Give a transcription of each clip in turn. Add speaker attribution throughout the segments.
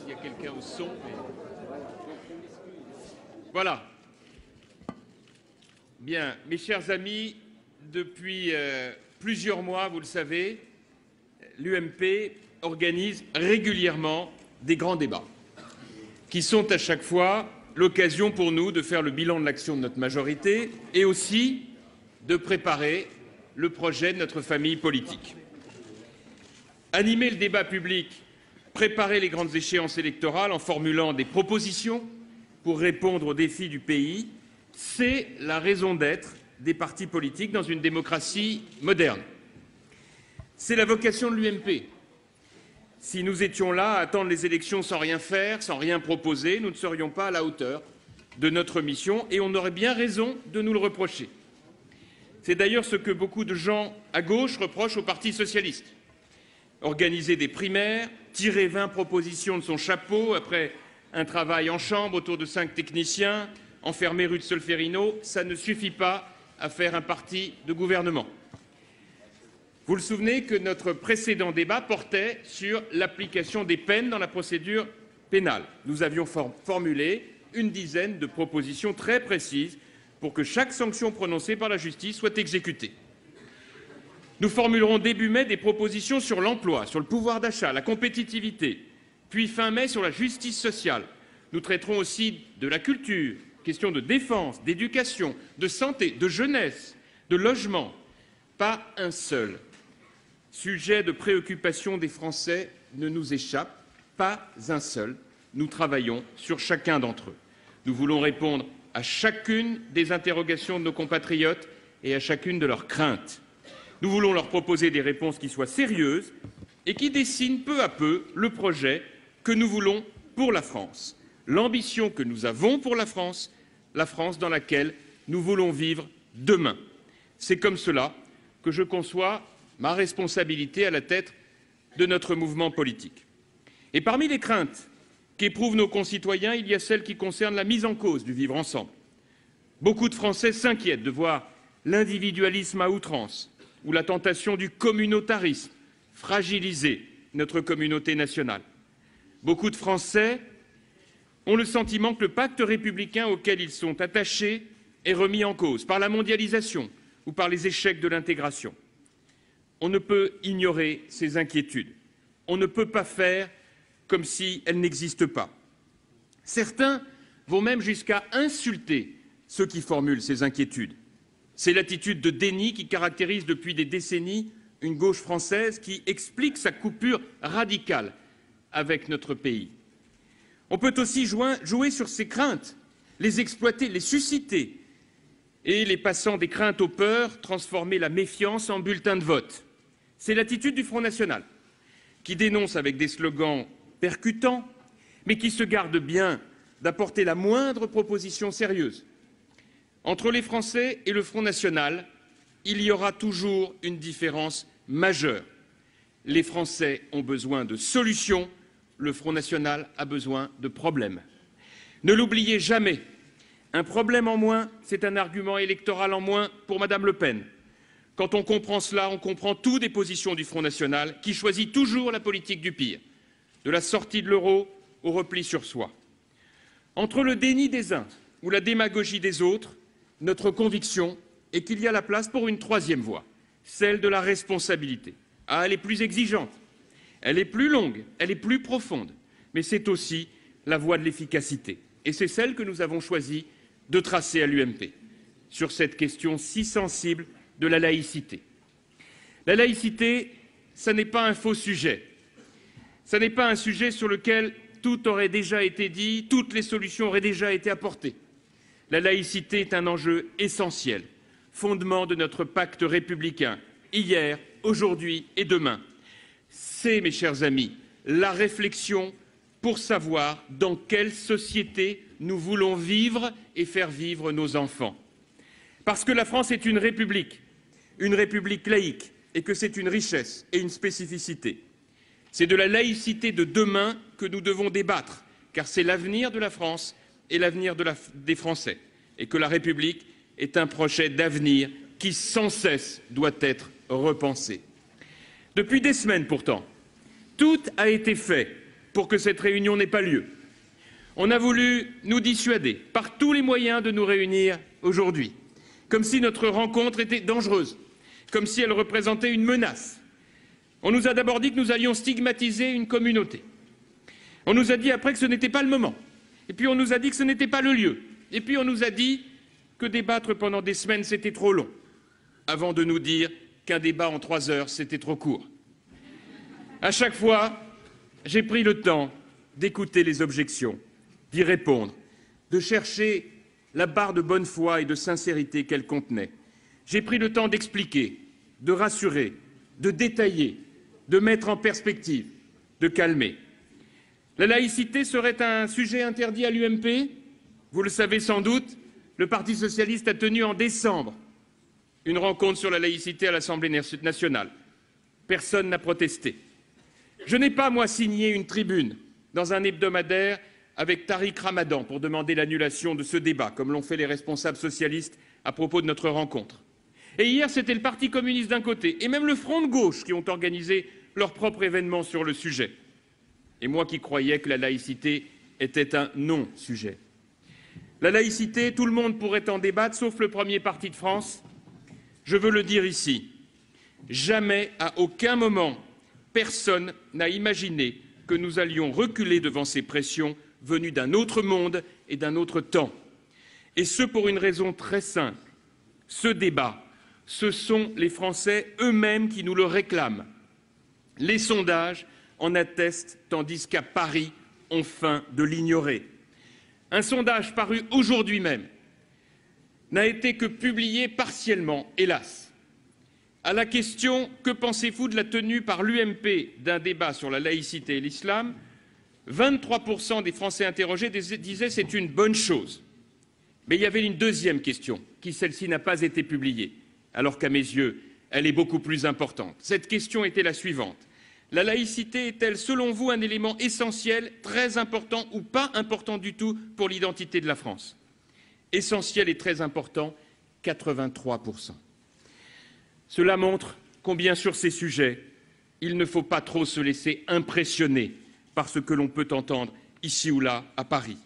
Speaker 1: s'il y a quelqu'un au son. Voilà. Bien, mes chers amis, depuis plusieurs mois, vous le savez, l'UMP organise régulièrement des grands débats qui sont à chaque fois l'occasion pour nous de faire le bilan de l'action de notre majorité et aussi de préparer le projet de notre famille politique. Animer le débat public, préparer les grandes échéances électorales en formulant des propositions pour répondre aux défis du pays, c'est la raison d'être des partis politiques dans une démocratie moderne. C'est la vocation de l'UMP. Si nous étions là à attendre les élections sans rien faire, sans rien proposer, nous ne serions pas à la hauteur de notre mission et on aurait bien raison de nous le reprocher. C'est d'ailleurs ce que beaucoup de gens à gauche reprochent au Parti socialiste. Organiser des primaires, tirer 20 propositions de son chapeau après un travail en chambre autour de 5 techniciens, enfermés rue de Solferino, ça ne suffit pas à faire un parti de gouvernement. Vous vous souvenez que notre précédent débat portait sur l'application des peines dans la procédure pénale. Nous avions formulé une dizaine de propositions très précises pour que chaque sanction prononcée par la justice soit exécutée. Nous formulerons début mai des propositions sur l'emploi, sur le pouvoir d'achat, la compétitivité, puis fin mai sur la justice sociale. Nous traiterons aussi de la culture, questions de défense, d'éducation, de santé, de jeunesse, de logement. Pas un seul sujet de préoccupation des Français ne nous échappe, pas un seul. Nous travaillons sur chacun d'entre eux. Nous voulons répondre à chacune des interrogations de nos compatriotes et à chacune de leurs craintes. Nous voulons leur proposer des réponses qui soient sérieuses et qui dessinent peu à peu le projet que nous voulons pour la France, l'ambition que nous avons pour la France dans laquelle nous voulons vivre demain. C'est comme cela que je conçois ma responsabilité à la tête de notre mouvement politique. Et parmi les craintes qu'éprouvent nos concitoyens, il y a celles qui concernent la mise en cause du vivre ensemble. Beaucoup de Français s'inquiètent de voir l'individualisme à outrance ou la tentation du communautarisme fragiliser notre communauté nationale. Beaucoup de Français ont le sentiment que le pacte républicain auquel ils sont attachés est remis en cause par la mondialisation ou par les échecs de l'intégration. On ne peut ignorer ces inquiétudes. On ne peut pas faire comme si elles n'existent pas. Certains vont même jusqu'à insulter ceux qui formulent ces inquiétudes. C'est l'attitude de déni qui caractérise depuis des décennies une gauche française qui explique sa coupure radicale avec notre pays. On peut aussi jouer sur ces craintes, les exploiter, les susciter, et les passant des craintes aux peurs, transformer la méfiance en bulletin de vote. C'est l'attitude du Front national, qui dénonce avec des slogans percutants, mais qui se garde bien d'apporter la moindre proposition sérieuse. Entre les Français et le Front national, il y aura toujours une différence majeure. Les Français ont besoin de solutions, le Front national a besoin de problèmes. Ne l'oubliez jamais, un problème en moins, c'est un argument électoral en moins pour Mme Le Pen. Quand on comprend cela, on comprend tout des positions du Front national, qui choisit toujours la politique du pire, de la sortie de l'euro au repli sur soi. Entre le déni des uns ou la démagogie des autres, notre conviction est qu'il y a la place pour une troisième voie, celle de la responsabilité. Ah, elle est plus exigeante, elle est plus longue, elle est plus profonde, mais c'est aussi la voie de l'efficacité. Et c'est celle que nous avons choisi de tracer à l'UMP sur cette question si sensible de la laïcité. La laïcité, ce n'est pas un faux sujet. Ce n'est pas un sujet sur lequel tout aurait déjà été dit, toutes les solutions auraient déjà été apportées. La laïcité est un enjeu essentiel, fondement de notre pacte républicain, hier, aujourd'hui et demain. C'est, mes chers amis, la réflexion pour savoir dans quelle société nous voulons vivre et faire vivre nos enfants. Parce que la France est une république laïque, et que c'est une richesse et une spécificité. C'est de la laïcité de demain que nous devons débattre, car c'est l'avenir de la France et l'avenir des Français, et que la République est un projet d'avenir qui sans cesse doit être repensé. Depuis des semaines pourtant, tout a été fait pour que cette réunion n'ait pas lieu. On a voulu nous dissuader par tous les moyens de nous réunir aujourd'hui, comme si notre rencontre était dangereuse, comme si elle représentait une menace. On nous a d'abord dit que nous allions stigmatiser une communauté. On nous a dit après que ce n'était pas le moment. Et puis on nous a dit que ce n'était pas le lieu. Et puis on nous a dit que débattre pendant des semaines, c'était trop long, avant de nous dire qu'un débat en 3 heures, c'était trop court. À chaque fois, j'ai pris le temps d'écouter les objections, d'y répondre, de chercher la barre de bonne foi et de sincérité qu'elles contenaient. J'ai pris le temps d'expliquer, de rassurer, de détailler, de mettre en perspective, de calmer. La laïcité serait un sujet interdit à l'UMP? Vous le savez sans doute, le Parti socialiste a tenu en décembre une rencontre sur la laïcité à l'Assemblée nationale. Personne n'a protesté. Je n'ai pas, moi, signé une tribune dans un hebdomadaire avec Tariq Ramadan pour demander l'annulation de ce débat, comme l'ont fait les responsables socialistes à propos de notre rencontre. Et hier, c'était le Parti communiste d'un côté, et même le Front de gauche qui ont organisé leur propre événement sur le sujet. Et moi qui croyais que la laïcité était un non-sujet. La laïcité, tout le monde pourrait en débattre, sauf le premier parti de France. Je veux le dire ici, jamais, à aucun moment, personne n'a imaginé que nous allions reculer devant ces pressions venues d'un autre monde et d'un autre temps. Et ce pour une raison très simple. Ce débat, ce sont les Français eux-mêmes qui nous le réclament. Les sondages en attestent, tandis qu'à Paris, on feint de l'ignorer. Un sondage paru aujourd'hui même n'a été que publié partiellement, hélas. À la question « Que pensez-vous de la tenue par l'UMP d'un débat sur la laïcité et l'islam ?», 23% des Français interrogés disaient « c'est une bonne chose ». Mais il y avait une deuxième question, qui celle-ci n'a pas été publiée, alors qu'à mes yeux, elle est beaucoup plus importante. Cette question était la suivante. La laïcité est-elle, selon vous, un élément essentiel, très important ou pas important du tout pour l'identité de la France? Essentiel et très important, 83%. Cela montre combien, sur ces sujets, il ne faut pas trop se laisser impressionner par ce que l'on peut entendre ici ou là à Paris.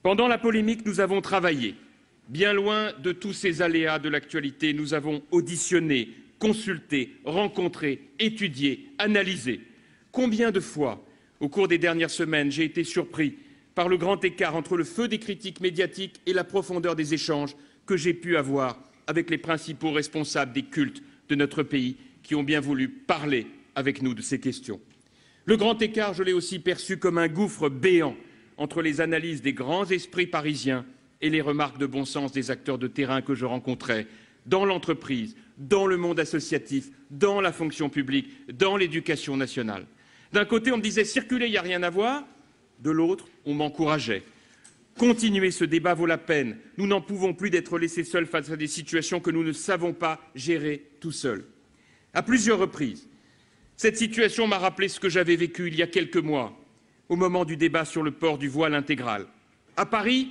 Speaker 1: Pendant la polémique, nous avons travaillé. Bien loin de tous ces aléas de l'actualité, nous avons auditionné, consulté, rencontré, étudié, analysé. Combien de fois, au cours des dernières semaines, j'ai été surpris par le grand écart entre le feu des critiques médiatiques et la profondeur des échanges que j'ai pu avoir avec les principaux responsables des cultes de notre pays qui ont bien voulu parler avec nous de ces questions. Le grand écart, je l'ai aussi perçu comme un gouffre béant entre les analyses des grands esprits parisiens et les remarques de bon sens des acteurs de terrain que je rencontrais dans l'entreprise, dans le monde associatif, dans la fonction publique, dans l'éducation nationale. D'un côté, on me disait « circulez, il n'y a rien à voir », de l'autre, on m'encourageait. Continuer ce débat vaut la peine. Nous n'en pouvons plus d'être laissés seuls face à des situations que nous ne savons pas gérer tout seuls. À plusieurs reprises, cette situation m'a rappelé ce que j'avais vécu il y a quelques mois, au moment du débat sur le port du voile intégral. À Paris,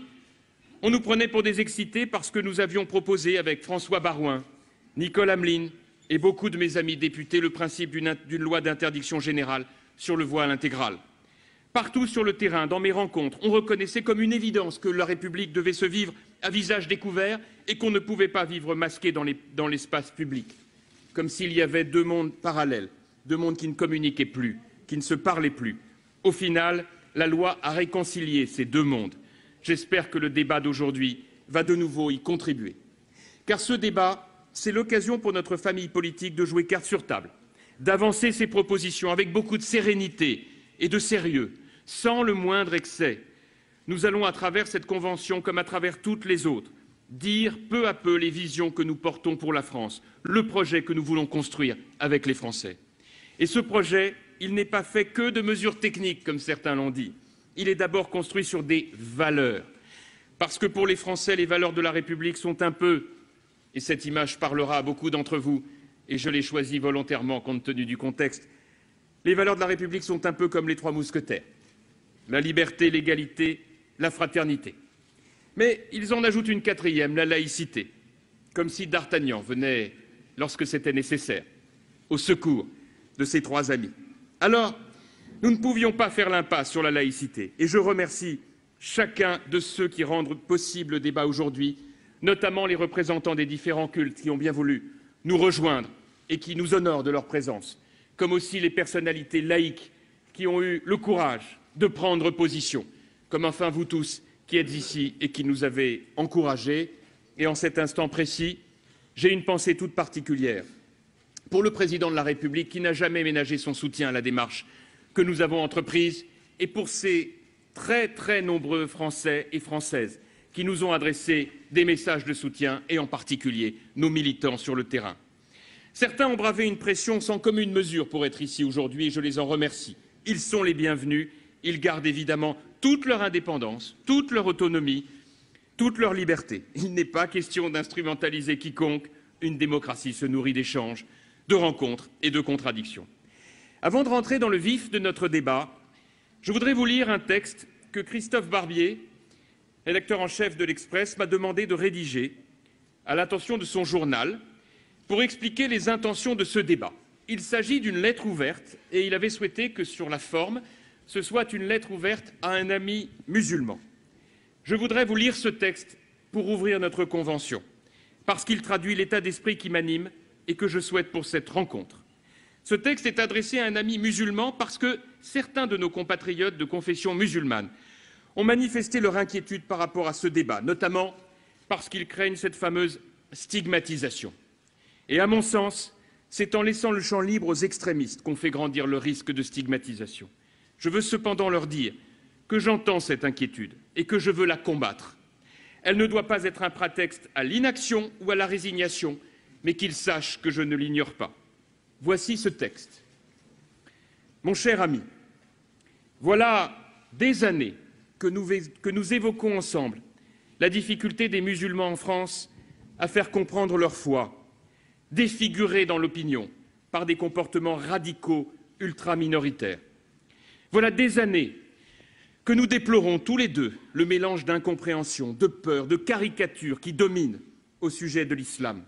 Speaker 1: on nous prenait pour des excités parce que nous avions proposé avec François Baroin, Nicole Hamelin et beaucoup de mes amis députés le principe d'une loi d'interdiction générale sur le voile intégral. Partout sur le terrain, dans mes rencontres, on reconnaissait comme une évidence que la République devait se vivre à visage découvert et qu'on ne pouvait pas vivre masqué dans l'espace public, comme s'il y avait deux mondes parallèles, deux mondes qui ne communiquaient plus, qui ne se parlaient plus. Au final, la loi a réconcilié ces deux mondes. J'espère que le débat d'aujourd'hui va de nouveau y contribuer. Car ce débat, c'est l'occasion pour notre famille politique de jouer carte sur table, d'avancer ses propositions avec beaucoup de sérénité et de sérieux, sans le moindre excès. Nous allons, à travers cette convention, comme à travers toutes les autres, dire peu à peu les visions que nous portons pour la France, le projet que nous voulons construire avec les Français. Et ce projet, il n'est pas fait que de mesures techniques, comme certains l'ont dit. Il est d'abord construit sur des valeurs. Parce que pour les Français, les valeurs de la République sont un peu, et cette image parlera à beaucoup d'entre vous, et je l'ai choisie volontairement compte tenu du contexte, les valeurs de la République sont un peu comme les 3 mousquetaires. La liberté, l'égalité, la fraternité. Mais ils en ajoutent une 4e, la laïcité, comme si D'Artagnan venait, lorsque c'était nécessaire, au secours de ses 3 amis. Alors, Nous ne pouvions pas faire l'impasse sur la laïcité et je remercie chacun de ceux qui rendent possible le débat aujourd'hui, notamment les représentants des différents cultes qui ont bien voulu nous rejoindre et qui nous honorent de leur présence, comme aussi les personnalités laïques qui ont eu le courage de prendre position, comme enfin vous tous qui êtes ici et qui nous avez encouragés. Et en cet instant précis, j'ai une pensée toute particulière pour le Président de la République qui n'a jamais ménagé son soutien à la démarche que nous avons entreprise et pour ces très nombreux Français et Françaises qui nous ont adressé des messages de soutien et en particulier nos militants sur le terrain. Certains ont bravé une pression sans commune mesure pour être ici aujourd'hui et je les en remercie. Ils sont les bienvenus, ils gardent évidemment toute leur indépendance, toute leur autonomie, toute leur liberté. Il n'est pas question d'instrumentaliser quiconque, une démocratie se nourrit d'échanges, de rencontres et de contradictions. Avant de rentrer dans le vif de notre débat, je voudrais vous lire un texte que Christophe Barbier, rédacteur en chef de l'Express, m'a demandé de rédiger à l'attention de son journal pour expliquer les intentions de ce débat. Il s'agit d'une lettre ouverte et il avait souhaité que sur la forme, ce soit une lettre ouverte à un ami musulman. Je voudrais vous lire ce texte pour ouvrir notre convention, parce qu'il traduit l'état d'esprit qui m'anime et que je souhaite pour cette rencontre. Ce texte est adressé à un ami musulman parce que certains de nos compatriotes de confession musulmane ont manifesté leur inquiétude par rapport à ce débat, notamment parce qu'ils craignent cette fameuse stigmatisation. Et à mon sens, c'est en laissant le champ libre aux extrémistes qu'on fait grandir le risque de stigmatisation. Je veux cependant leur dire que j'entends cette inquiétude et que je veux la combattre. Elle ne doit pas être un prétexte à l'inaction ou à la résignation, mais qu'ils sachent que je ne l'ignore pas. Voici ce texte. Mon cher ami, voilà des années que nous évoquons ensemble la difficulté des musulmans en France à faire comprendre leur foi, défigurée dans l'opinion par des comportements radicaux ultra-minoritaires. Voilà des années que nous déplorons tous les deux le mélange d'incompréhension, de peur, de caricature qui domine au sujet de l'islam,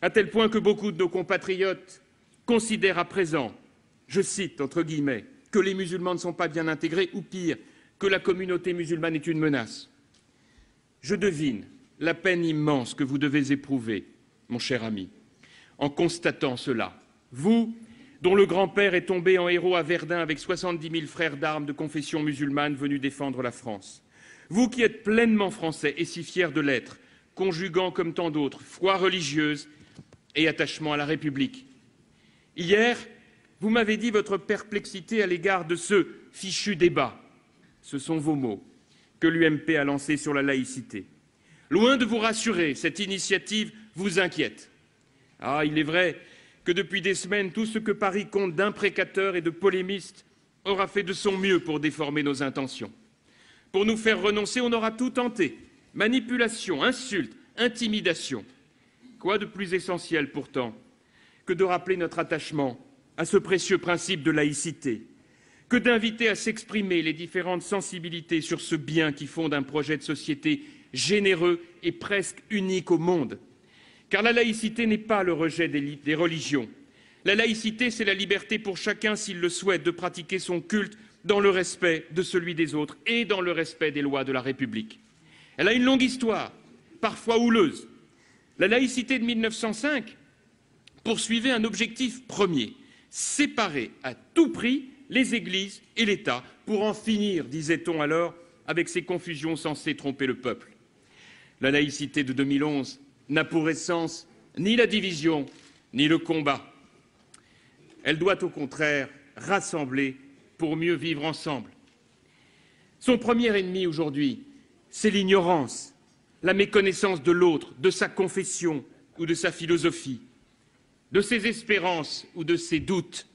Speaker 1: à tel point que beaucoup de nos compatriotes considèrent à présent, je cite entre guillemets, que les musulmans ne sont pas bien intégrés ou pire, que la communauté musulmane est une menace. Je devine la peine immense que vous devez éprouver, mon cher ami, en constatant cela. Vous, dont le grand-père est tombé en héros à Verdun avec 70 000 frères d'armes de confession musulmane venus défendre la France. Vous qui êtes pleinement français et si fiers de l'être, conjuguant comme tant d'autres foi religieuse et attachement à la République. Hier, vous m'avez dit votre perplexité à l'égard de ce fichu débat. Ce sont vos mots que l'UMP a lancé sur la laïcité. Loin de vous rassurer, cette initiative vous inquiète. Ah, il est vrai que depuis des semaines, tout ce que Paris compte d'imprécateurs et de polémistes aura fait de son mieux pour déformer nos intentions. Pour nous faire renoncer, on aura tout tenté. Manipulation, insultes, intimidation. Quoi de plus essentiel pourtant que de rappeler notre attachement à ce précieux principe de laïcité, que d'inviter à s'exprimer les différentes sensibilités sur ce bien qui fonde un projet de société généreux et presque unique au monde. Car la laïcité n'est pas le rejet des religions. La laïcité, c'est la liberté pour chacun, s'il le souhaite, de pratiquer son culte dans le respect de celui des autres et dans le respect des lois de la République. Elle a une longue histoire, parfois houleuse. La laïcité de 1905 poursuivait un objectif premier, séparer à tout prix les églises et l'État pour en finir, disait-on alors, avec ces confusions censées tromper le peuple. La laïcité de 2011 n'a pour essence ni la division ni le combat. Elle doit au contraire rassembler pour mieux vivre ensemble. Son premier ennemi aujourd'hui, c'est l'ignorance, la méconnaissance de l'autre, de sa confession ou de sa philosophie, de ses espérances ou de ses doutes.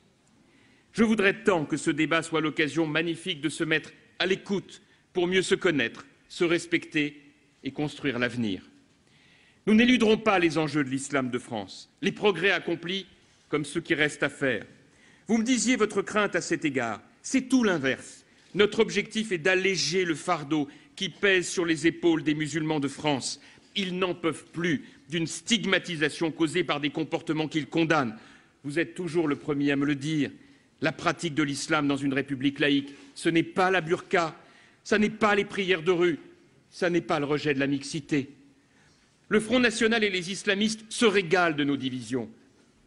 Speaker 1: Je voudrais tant que ce débat soit l'occasion magnifique de se mettre à l'écoute pour mieux se connaître, se respecter et construire l'avenir. Nous n'éluderons pas les enjeux de l'islam de France, les progrès accomplis comme ceux qui restent à faire. Vous me disiez votre crainte à cet égard. C'est tout l'inverse. Notre objectif est d'alléger le fardeau qui pèse sur les épaules des musulmans de France. Ils n'en peuvent plus d'une stigmatisation causée par des comportements qu'ils condamnent. Vous êtes toujours le premier à me le dire. La pratique de l'islam dans une république laïque, ce n'est pas la burqa, ça n'est pas les prières de rue, ça n'est pas le rejet de la mixité. Le Front national et les islamistes se régalent de nos divisions.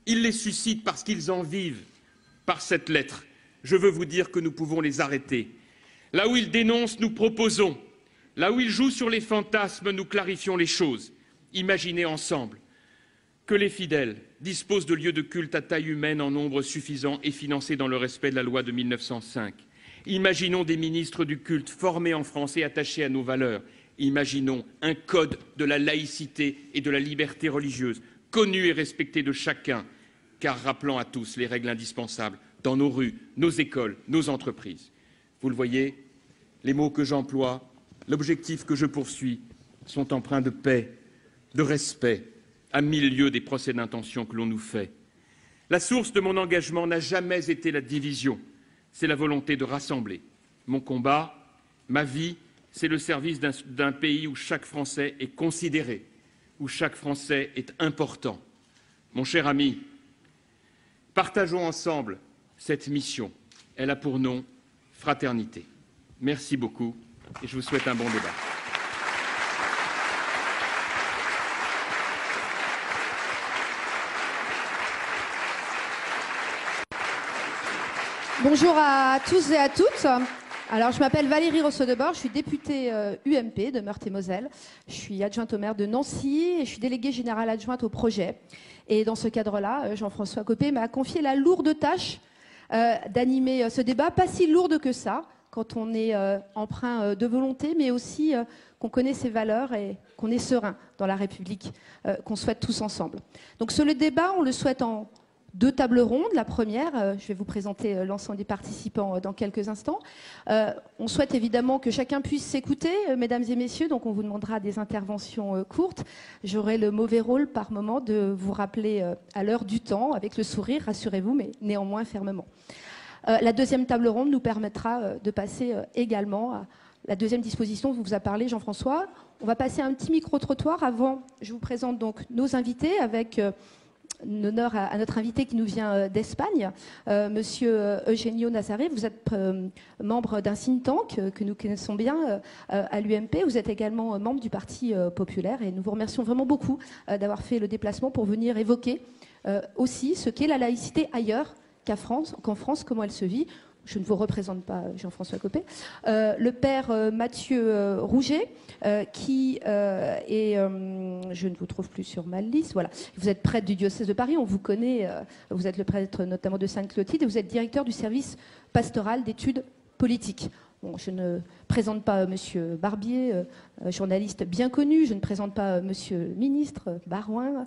Speaker 1: Ils les suscitent parce qu'ils en vivent. Par cette lettre, je veux vous dire que nous pouvons les arrêter. Là où ils dénoncent, nous proposons. Là où ils jouent sur les fantasmes, nous clarifions les choses. Imaginez ensemble que les fidèles disposent de lieux de culte à taille humaine en nombre suffisant et financés dans le respect de la loi de 1905. Imaginons des ministres du culte formés en France et attachés à nos valeurs. Imaginons un code de la laïcité et de la liberté religieuse, connu et respecté de chacun, car rappelant à tous les règles indispensables dans nos rues, nos écoles, nos entreprises. Vous le voyez, les mots que j'emploie, l'objectif que je poursuis sont empreints de paix, de respect, à mille lieues des procès d'intention que l'on nous fait. La source de mon engagement n'a jamais été la division, c'est la volonté de rassembler. Mon combat, ma vie, c'est le service d'un pays où chaque Français est considéré, où chaque Français est important. Mon cher ami, partageons ensemble cette mission. Elle a pour nom fraternité. Merci beaucoup et je vous souhaite un bon débat.
Speaker 2: Bonjour à tous et à toutes. Alors, je m'appelle Valérie Rousseau-Debord, je suis députée UMP de Meurthe-et-Moselle. Je suis adjointe au maire de Nancy et je suis déléguée générale adjointe au projet. Et dans ce cadre-là, Jean-François Copé m'a confié la lourde tâche d'animer ce débat, pas si lourde que ça, quand on est empreint de volonté, mais aussi qu'on connaît ses valeurs et qu'on est serein dans la République qu'on souhaite tous ensemble. Donc, ce débat, on le souhaite en 2 tables rondes. La première, je vais vous présenter l'ensemble des participants dans quelques instants. On souhaite évidemment que chacun puisse s'écouter, mesdames et messieurs, donc on vous demandera des interventions courtes. J'aurai le mauvais rôle par moment de vous rappeler à l'heure du temps, avec le sourire, rassurez-vous, mais néanmoins fermement. La deuxième table ronde nous permettra de passer également à la deuxième disposition dont vous a parlé Jean-François. On va passer à un petit micro-trottoir. Avant, je vous présente donc nos invités avec l'honneur à notre invité qui nous vient d'Espagne, Monsieur Eugenio Nazaré. Vous êtes membre d'un think tank que nous connaissons bien à l'UMP. Vous êtes également membre du Parti populaire et nous vous remercions vraiment beaucoup d'avoir fait le déplacement pour venir évoquer aussi ce qu'est la laïcité ailleurs qu'en France, comment elle se vit. Je ne vous représente pas Jean-François Copé. Le père Mathieu Rouget, qui est... je ne vous trouve plus sur ma liste. Voilà. Vous êtes prêtre du diocèse de Paris, on vous connaît. Vous êtes le prêtre notamment de Sainte-Clotilde et vous êtes directeur du service pastoral d'études politiques. Bon, je ne présente pas Monsieur Barbier, journaliste bien connu. Je ne présente pas Monsieur le ministre Barouin.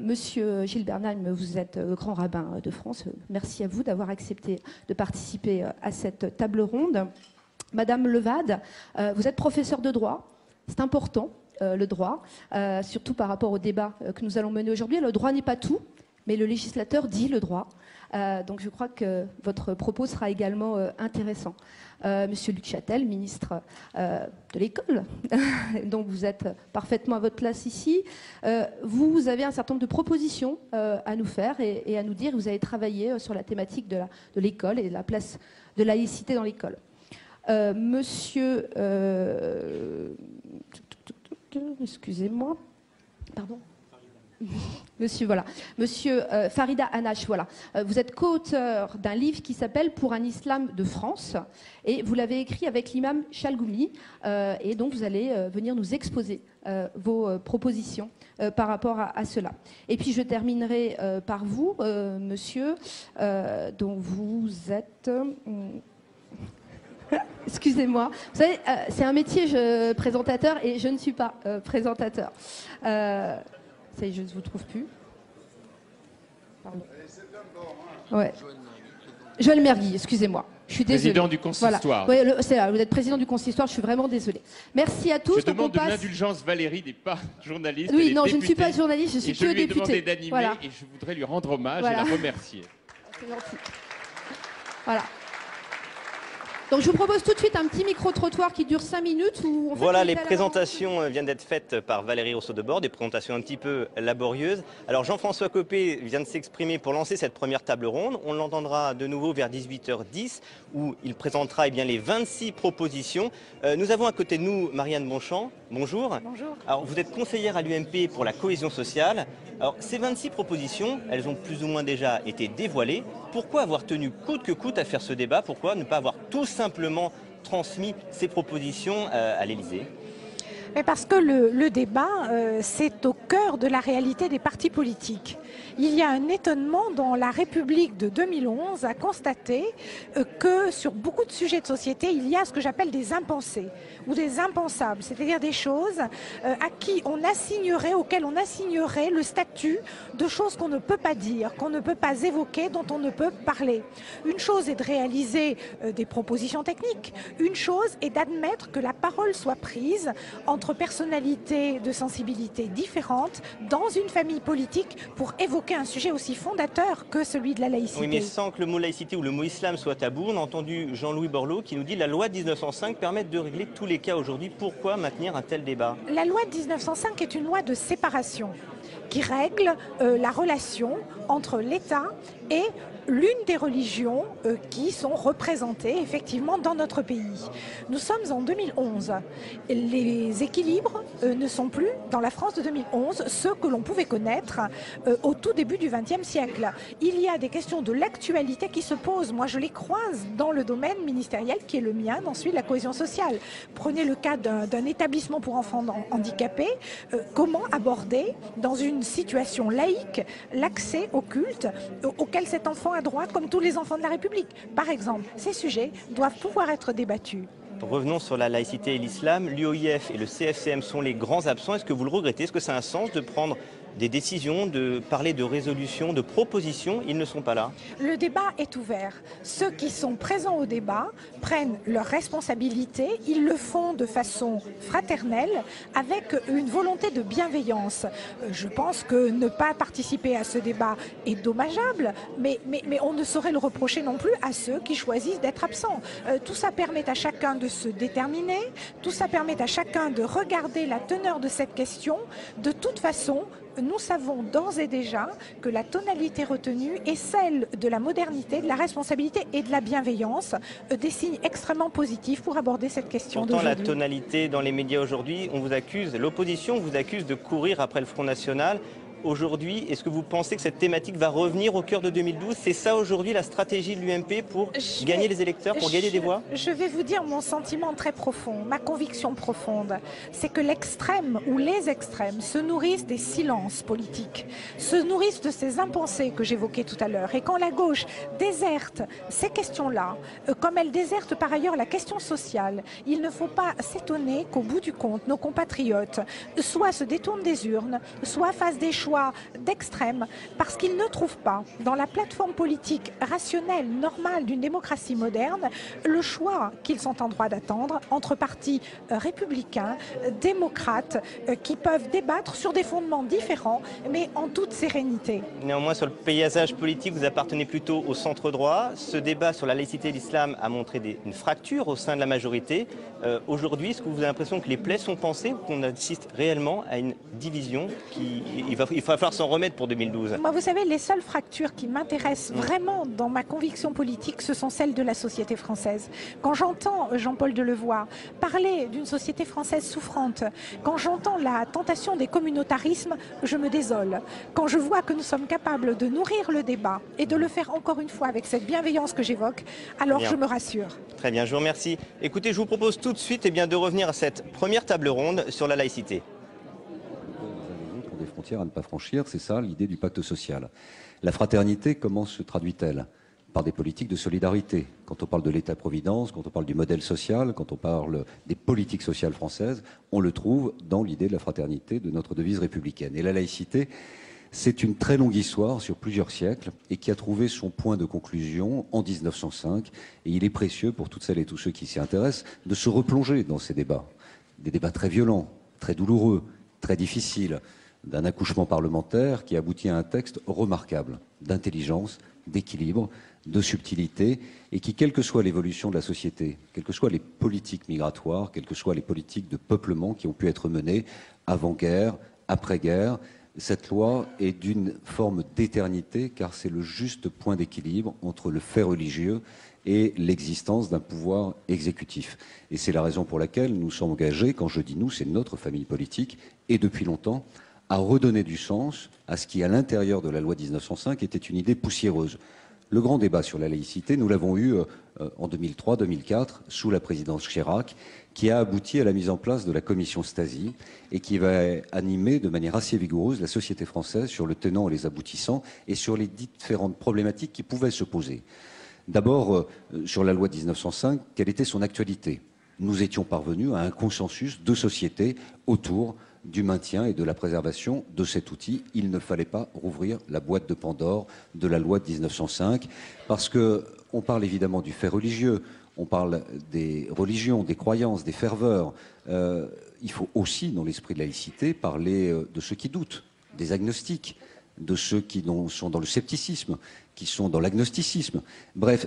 Speaker 2: Monsieur Gilles Bernheim, vous êtes grand rabbin de France. Merci à vous d'avoir accepté de participer à cette table ronde. Madame Levade, vous êtes professeure de droit. C'est important, le droit, surtout par rapport au débat que nous allons mener aujourd'hui. Le droit n'est pas tout, mais le législateur dit le droit. Donc je crois que votre propos sera également intéressant. Monsieur Luc Châtel, ministre de l'école, donc vous êtes parfaitement à votre place ici. Vous avez un certain nombre de propositions à nous faire et à nous dire. Vous avez travaillé sur la thématique de l'école et de la place de laïcité dans l'école. Monsieur... excusez-moi. Pardon. Monsieur Farida Hanache, voilà. Vous êtes co-auteur d'un livre qui s'appelle « Pour un islam de France » et vous l'avez écrit avec l'imam Chalgoumi et donc vous allez venir nous exposer vos propositions par rapport à cela. Et puis je terminerai par vous, monsieur, dont vous êtes... Excusez-moi. Vous savez, c'est un métier présentateur et je ne suis pas présentateur. Ça y est, je ne vous trouve plus. Pardon. Ouais. Joël Mergui, excusez-moi. Je suis désolée.
Speaker 1: Président du consistoire.
Speaker 2: Voilà. C'est là, vous êtes président du consistoire, je suis vraiment désolée. Merci à tous.
Speaker 1: Je demande de l'indulgence, Valérie n'est pas journaliste.
Speaker 2: Oui, non, je ne suis pas journaliste, je suis que députée.
Speaker 1: Je lui ai demandé d'animer voilà. Et je voudrais lui rendre hommage et la remercier.
Speaker 2: C'est gentil. Voilà. Donc je vous propose tout de suite un petit micro-trottoir qui dure 5 minutes. Où on
Speaker 3: Voilà, les présentations viennent d'être faites par Valérie Rousseau-Debord, des présentations un petit peu laborieuses. Alors Jean-François Copé vient de s'exprimer pour lancer cette première table ronde. On l'entendra de nouveau vers 18h10 où il présentera les 26 propositions. Nous avons à côté de nous Marianne Bonchamp. Bonjour.
Speaker 4: Bonjour.
Speaker 3: Alors vous êtes conseillère à l'UMP pour la cohésion sociale. Alors ces 26 propositions, elles ont plus ou moins déjà été dévoilées. Pourquoi avoir tenu coûte que coûte à faire ce débat? Pourquoi ne pas avoir tout simplement transmis ces propositions à l'Élysée?
Speaker 4: Mais parce que le débat, c'est au cœur de la réalité des partis politiques. Il y a un étonnement dans la République de 2011 à constater que sur beaucoup de sujets de société, il y a ce que j'appelle des impensés ou des impensables, c'est-à-dire des choses auxquelles on assignerait le statut de choses qu'on ne peut pas dire, qu'on ne peut pas évoquer, dont on ne peut parler. Une chose est de réaliser des propositions techniques, une chose est d'admettre que la parole soit prise entre personnalités de sensibilités différentes dans une famille politique pour évoquer un sujet aussi fondateur que celui de la laïcité.
Speaker 3: Oui, mais sans que le mot laïcité ou le mot islam soit tabou, on a entendu Jean-Louis Borloo qui nous dit que la loi de 1905 permet de régler tous les cas aujourd'hui. Pourquoi maintenir un tel débat?
Speaker 4: La loi de 1905 est une loi de séparation qui règle la relation entre l'État et l'une des religions qui sont représentées effectivement dans notre pays. Nous sommes en 2011. Les équilibres ne sont plus, dans la France de 2011, ceux que l'on pouvait connaître au tout début du XXe siècle. Il y a des questions de l'actualité qui se posent. Moi, je les croise dans le domaine ministériel qui est le mien, dans celui de la cohésion sociale. Prenez le cas d'un établissement pour enfants handicapés. Comment aborder, dans une situation laïque, l'accès au culte auquel cet enfant a droit, comme tous les enfants de la République. Par exemple, ces sujets doivent pouvoir être débattus.
Speaker 3: Revenons sur la laïcité et l'islam. L'UOIF et le CFCM sont les grands absents. Est-ce que vous le regrettez? Est-ce que ça a un sens de prendre des décisions, de parler de résolutions, de propositions? Ils ne sont pas là.
Speaker 4: Le débat est ouvert. Ceux qui sont présents au débat prennent leurs responsabilités. Ils le font de façon fraternelle, avec une volonté de bienveillance. Je pense que ne pas participer à ce débat est dommageable, mais on ne saurait le reprocher non plus à ceux qui choisissent d'être absents. Tout ça permet à chacun de se déterminer, tout ça permet à chacun de regarder la teneur de cette question. De toute façon, nous savons d'ores et déjà que la tonalité retenue est celle de la modernité, de la responsabilité et de la bienveillance, des signes extrêmement positifs pour aborder cette question d'aujourd'hui.
Speaker 3: Pourtant, la tonalité dans les médias aujourd'hui, on vous accuse, l'opposition vous accuse de courir après le Front National. Aujourd'hui, est-ce que vous pensez que cette thématique va revenir au cœur de 2012? C'est ça aujourd'hui la stratégie de l'UMP pour gagner les électeurs, pour gagner des voix?
Speaker 4: Je vais vous dire mon sentiment très profond, ma conviction profonde. C'est que l'extrême ou les extrêmes se nourrissent des silences politiques, se nourrissent de ces impensés que j'évoquais tout à l'heure. Et quand la gauche déserte ces questions-là, comme elle déserte par ailleurs la question sociale, il ne faut pas s'étonner qu'au bout du compte, nos compatriotes soit se détournent des urnes, soit fassent des choix d'extrême, parce qu'ils ne trouvent pas dans la plateforme politique rationnelle, normale d'une démocratie moderne, le choix qu'ils sont en droit d'attendre entre partis républicains, démocrates, qui peuvent débattre sur des fondements différents, mais en toute sérénité.
Speaker 3: Néanmoins, sur le paysage politique, vous appartenez plutôt au centre droit. Ce débat sur la laïcité et l'islam a montré une fracture au sein de la majorité. Aujourd'hui, est-ce que vous avez l'impression que les plaies sont pansées ou qu'on assiste réellement à une division il va falloir s'en remettre pour 2012?
Speaker 4: Moi, vous savez, les seules fractures qui m'intéressent vraiment dans ma conviction politique, ce sont celles de la société française. Quand j'entends Jean-Paul Delevoye parler d'une société française souffrante, quand j'entends la tentation des communautarismes, je me désole. Quand je vois que nous sommes capables de nourrir le débat et de le faire encore une fois avec cette bienveillance que j'évoque, alors je me rassure.
Speaker 3: Très bien, je vous remercie. Écoutez, je vous propose tout de suite de revenir à cette première table ronde sur la laïcité.
Speaker 5: Des frontières à ne pas franchir, c'est ça l'idée du pacte social. La fraternité, comment se traduit-elle? Par des politiques de solidarité. Quand on parle de l'État-providence, quand on parle du modèle social, quand on parle des politiques sociales françaises, on le trouve dans l'idée de la fraternité, de notre devise républicaine. Et la laïcité, c'est une très longue histoire sur plusieurs siècles et qui a trouvé son point de conclusion en 1905. Et il est précieux pour toutes celles et tous ceux qui s'y intéressent de se replonger dans ces débats. Des débats très violents, très douloureux, très difficiles, d'un accouchement parlementaire qui aboutit à un texte remarquable, d'intelligence, d'équilibre, de subtilité, et qui, quelle que soit l'évolution de la société, quelles que soient les politiques migratoires, quelles que soient les politiques de peuplement qui ont pu être menées avant-guerre, après-guerre, cette loi est d'une forme d'éternité, car c'est le juste point d'équilibre entre le fait religieux et l'existence d'un pouvoir exécutif. Et c'est la raison pour laquelle nous sommes engagés, quand je dis nous, c'est notre famille politique, et depuis longtemps, à redonner du sens à ce qui, à l'intérieur de la loi 1905, était une idée poussiéreuse. Le grand débat sur la laïcité, nous l'avons eu en 2003-2004, sous la présidence Chirac, qui a abouti à la mise en place de la commission Stasi et qui va animer de manière assez vigoureuse la société française sur le tenant et les aboutissants et sur les différentes problématiques qui pouvaient se poser. D'abord, sur la loi de 1905, quelle était son actualité? Nous étions parvenus à un consensus de société autour du maintien et de la préservation de cet outil. Il ne fallait pas rouvrir la boîte de Pandore de la loi de 1905, parce qu'on parle évidemment du fait religieux, on parle des religions, des croyances, des ferveurs. Il faut aussi, dans l'esprit de laïcité, parler de ceux qui doutent, des agnostiques, de ceux qui sont dans le scepticisme, qui sont dans l'agnosticisme. Bref,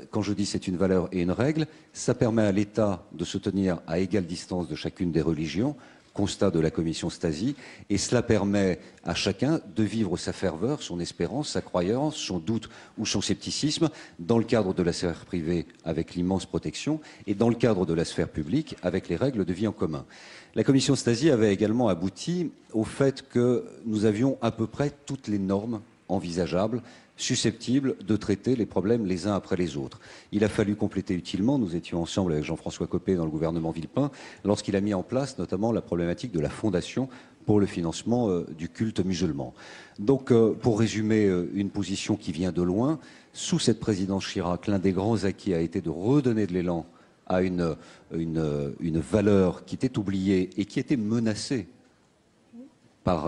Speaker 5: quand je dis c'est une valeur et une règle, ça permet à l'État de se tenir à égale distance de chacune des religions, constat de la commission Stasi, et cela permet à chacun de vivre sa ferveur, son espérance, sa croyance, son doute ou son scepticisme dans le cadre de la sphère privée avec l'immense protection et dans le cadre de la sphère publique avec les règles de vie en commun. La commission Stasi avait également abouti au fait que nous avions à peu près toutes les normes envisageables, susceptibles de traiter les problèmes les uns après les autres. Il a fallu compléter utilement, nous étions ensemble avec Jean-François Copé dans le gouvernement Villepin, lorsqu'il a mis en place notamment la problématique de la fondation pour le financement du culte musulman. Donc, pour résumer une position qui vient de loin, sous cette présidence Chirac, l'un des grands acquis a été de redonner de l'élan à une valeur qui était oubliée et qui était menacée par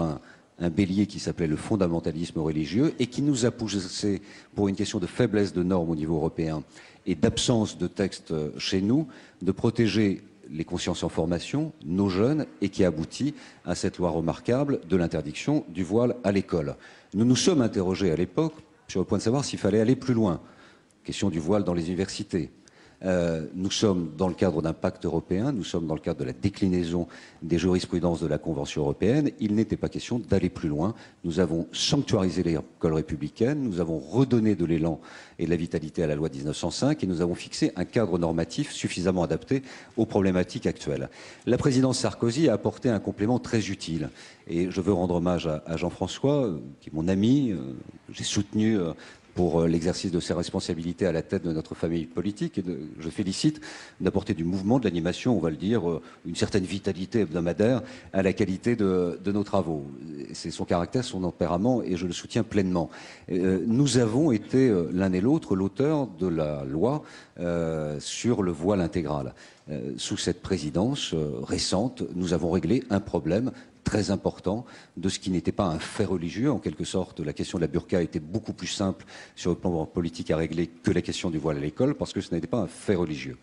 Speaker 5: un bélier qui s'appelait le fondamentalisme religieux et qui nous a poussé, pour une question de faiblesse de normes au niveau européen et d'absence de textes chez nous, de protéger les consciences en formation, nos jeunes, et qui aboutit à cette loi remarquable de l'interdiction du voile à l'école. Nous nous sommes interrogés à l'époque sur le point de savoir s'il fallait aller plus loin. Question du voile dans les universités. Nous sommes dans le cadre d'un pacte européen, nous sommes dans le cadre de la déclinaison des jurisprudences de la Convention européenne. Il n'était pas question d'aller plus loin. Nous avons sanctuarisé l'école républicaine, nous avons redonné de l'élan et de la vitalité à la loi 1905 et nous avons fixé un cadre normatif suffisamment adapté aux problématiques actuelles. La présidence Sarkozy a apporté un complément très utile et je veux rendre hommage à Jean-François, qui est mon ami, j'ai soutenu pour l'exercice de ses responsabilités à la tête de notre famille politique. Et je félicite d'apporter du mouvement, de l'animation, on va le dire, une certaine vitalité hebdomadaire à la qualité de nos travaux. C'est son caractère, son tempérament, et je le soutiens pleinement. Nous avons été, l'un et l'autre, l'auteur de la loi sur le voile intégral. Sous cette présidence récente, nous avons réglé un problème très important de ce qui n'était pas un fait religieux. En quelque sorte, la question de la burqa était beaucoup plus simple sur le plan politique à régler que la question du voile à l'école, parce que ce n'était pas un fait religieux.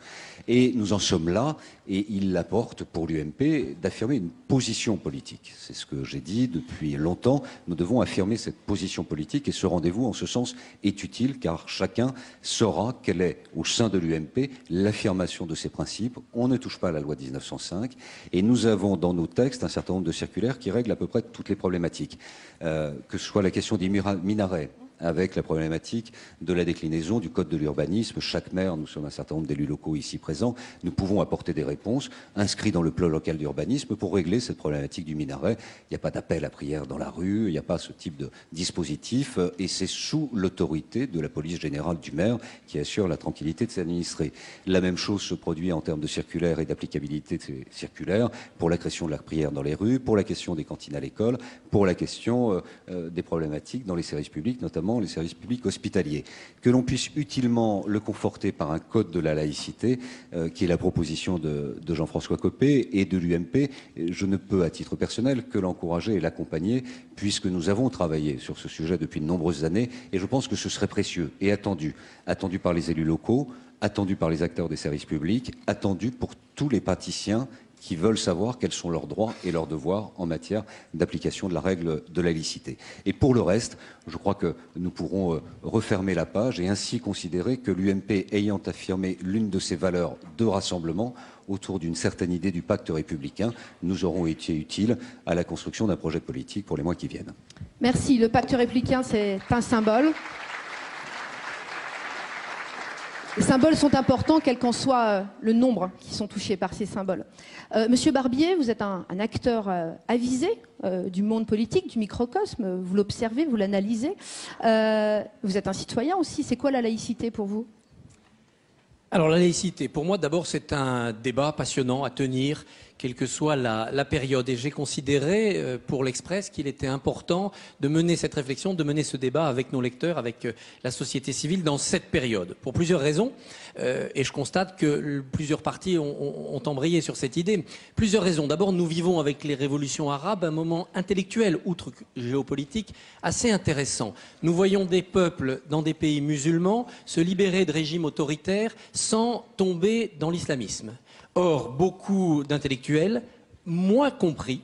Speaker 5: Et nous en sommes là, et il apporte pour l'UMP d'affirmer une position politique. C'est ce que j'ai dit depuis longtemps. Nous devons affirmer cette position politique, et ce rendez-vous, en ce sens, est utile, car chacun saura quelle est, au sein de l'UMP, l'affirmation de ces principes. On ne touche pas à la loi 1905, et nous avons dans nos textes un certain nombre de circulaires qui règle à peu près toutes les problématiques, que ce soit la question des minarets, avec la problématique de la déclinaison du code de l'urbanisme. Chaque maire, nous sommes un certain nombre d'élus locaux ici présents, nous pouvons apporter des réponses inscrites dans le plan local d'urbanisme pour régler cette problématique du minaret. Il n'y a pas d'appel à prière dans la rue, il n'y a pas ce type de dispositif, et c'est sous l'autorité de la police générale du maire qui assure la tranquillité de ses administrés. La même chose se produit en termes de circulaires et d'applicabilité de ces circulaires pour la création de la prière dans les rues, pour la question des cantines à l'école, pour la question des problématiques dans les services publics, notamment les services publics hospitaliers. Que l'on puisse utilement le conforter par un code de la laïcité, qui est la proposition de Jean-François Copé et de l'UMP, je ne peux à titre personnel que l'encourager et l'accompagner, puisque nous avons travaillé sur ce sujet depuis de nombreuses années, et je pense que ce serait précieux et attendu par les élus locaux, attendu par les acteurs des services publics, attendu pour tous les praticiens qui veulent savoir quels sont leurs droits et leurs devoirs en matière d'application de la règle de la laïcité. Et pour le reste, je crois que nous pourrons refermer la page et ainsi considérer que l'UMP, ayant affirmé l'une de ses valeurs de rassemblement autour d'une certaine idée du pacte républicain, nous aurons été utiles à la construction d'un projet politique pour les mois qui viennent.
Speaker 2: Merci. Le pacte républicain, c'est un symbole. Les symboles sont importants, quel qu'en soit le nombre qui sont touchés par ces symboles. Monsieur Barbier, vous êtes un acteur avisé du monde politique, du microcosme. Vous l'observez, vous l'analysez. Vous êtes un citoyen aussi. C'est quoi la laïcité pour vous ?
Speaker 6: Alors la laïcité, pour moi d'abord c'est un débat passionnant à tenir, quelle que soit la période. Et j'ai considéré pour l'Express qu'il était important de mener cette réflexion, de mener ce débat avec nos lecteurs, avec la société civile dans cette période. Pour plusieurs raisons, et je constate que plusieurs partis ont embrayé sur cette idée. Plusieurs raisons. D'abord, nous vivons avec les révolutions arabes un moment intellectuel, outre géopolitique, assez intéressant. Nous voyons des peuples dans des pays musulmans se libérer de régimes autoritaires sans tomber dans l'islamisme. Or, beaucoup d'intellectuels, moi compris,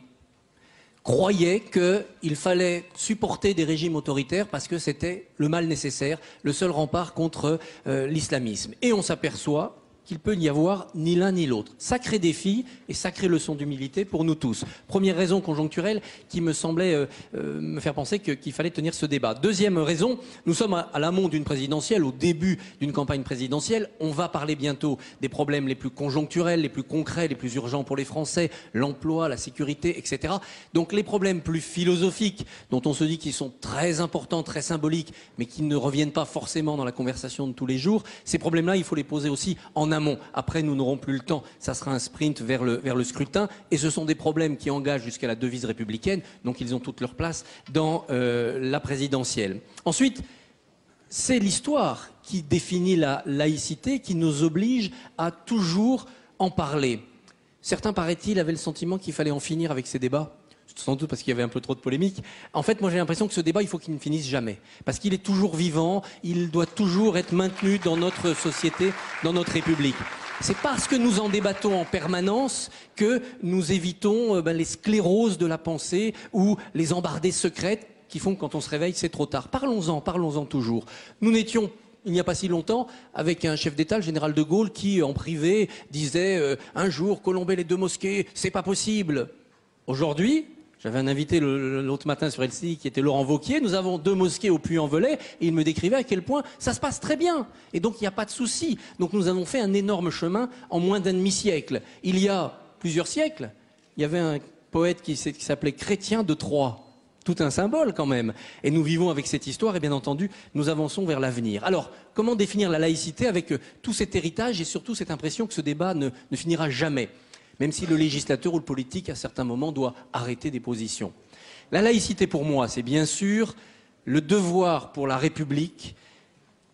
Speaker 6: croyaient qu'il fallait supporter des régimes autoritaires parce que c'était le mal nécessaire, le seul rempart contre l'islamisme. Et on s'aperçoit qu'il peut n'y avoir ni l'un ni l'autre. Sacré défi et sacrée leçon d'humilité pour nous tous. Première raison conjoncturelle qui me semblait me faire penser qu'il fallait tenir ce débat. Deuxième raison, nous sommes à l'amont d'une présidentielle, au début d'une campagne présidentielle. On va parler bientôt des problèmes les plus conjoncturels, les plus concrets, les plus urgents pour les Français, l'emploi, la sécurité, etc. Donc les problèmes plus philosophiques, dont on se dit qu'ils sont très importants, très symboliques, mais qui ne reviennent pas forcément dans la conversation de tous les jours, ces problèmes-là, il faut les poser aussi en amont. Après, nous n'aurons plus le temps. Ça sera un sprint vers le scrutin. Et ce sont des problèmes qui engagent jusqu'à la devise républicaine. Donc, ils ont toute leur place dans la présidentielle. Ensuite, c'est l'histoire qui définit la laïcité, qui nous oblige à toujours en parler. Certains, paraît-il, avaient le sentiment qu'il fallait en finir avec ces débats. Sans doute parce qu'il y avait un peu trop de polémique. En fait, moi j'ai l'impression que ce débat, il faut qu'il ne finisse jamais. Parce qu'il est toujours vivant, il doit toujours être maintenu dans notre société, dans notre République. C'est parce que nous en débattons en permanence que nous évitons les scléroses de la pensée ou les embardées secrètes qui font que quand on se réveille, c'est trop tard. Parlons-en toujours. Nous n'étions il n'y a pas si longtemps, avec un chef d'État, le général de Gaulle, qui, en privé, disait un jour, colomber les deux mosquées, c'est pas possible. Aujourd'hui, j'avais un invité l'autre matin sur LCI qui était Laurent Wauquiez. Nous avons 2 mosquées au Puy-en-Velay et il me décrivait à quel point ça se passe très bien. Et donc il n'y a pas de souci. Donc nous avons fait un énorme chemin en moins d'un demi-siècle. Il y a plusieurs siècles, il y avait un poète qui s'appelait Chrétien de Troyes. Tout un symbole quand même. Et nous vivons avec cette histoire et bien entendu, nous avançons vers l'avenir. Alors, comment définir la laïcité avec tout cet héritage et surtout cette impression que ce débat ne finira jamais ? Même si le législateur ou le politique, à certains moments, doit arrêter des positions. La laïcité, pour moi, c'est bien sûr le devoir pour la République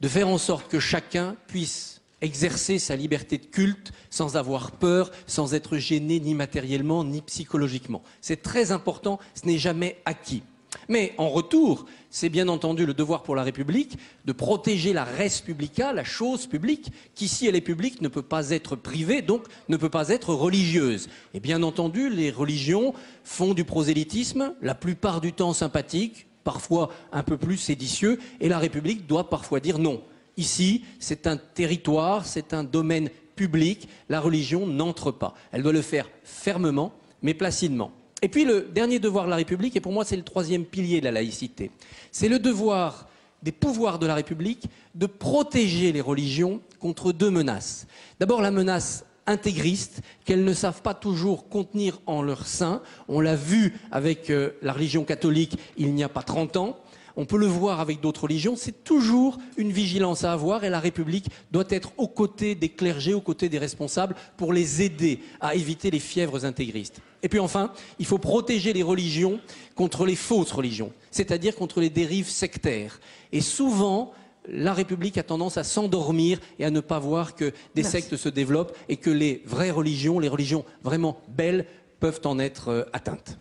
Speaker 6: de faire en sorte que chacun puisse exercer sa liberté de culte sans avoir peur, sans être gêné ni matériellement, ni psychologiquement. C'est très important, ce n'est jamais acquis. Mais en retour, c'est bien entendu le devoir pour la République de protéger la res publica, la chose publique, qui, si elle est publique, ne peut pas être privée, donc ne peut pas être religieuse. Et bien entendu, les religions font du prosélytisme, la plupart du temps sympathique, parfois un peu plus séditieux, et la République doit parfois dire non. Ici, c'est un territoire, c'est un domaine public, la religion n'entre pas. Elle doit le faire fermement, mais placidement. Et puis le dernier devoir de la République, et pour moi c'est le 3e pilier de la laïcité, c'est le devoir des pouvoirs de la République de protéger les religions contre 2 menaces. D'abord la menace intégriste, qu'elles ne savent pas toujours contenir en leur sein. On l'a vu avec la religion catholique il n'y a pas 30 ans. On peut le voir avec d'autres religions, c'est toujours une vigilance à avoir et la République doit être aux côtés des clergés, aux côtés des responsables pour les aider à éviter les fièvres intégristes. Et puis enfin, il faut protéger les religions contre les fausses religions, c'est-à-dire contre les dérives sectaires. Et souvent, la République a tendance à s'endormir et à ne pas voir que des sectes se développent et que les vraies religions, les religions vraiment belles, peuvent en être atteintes.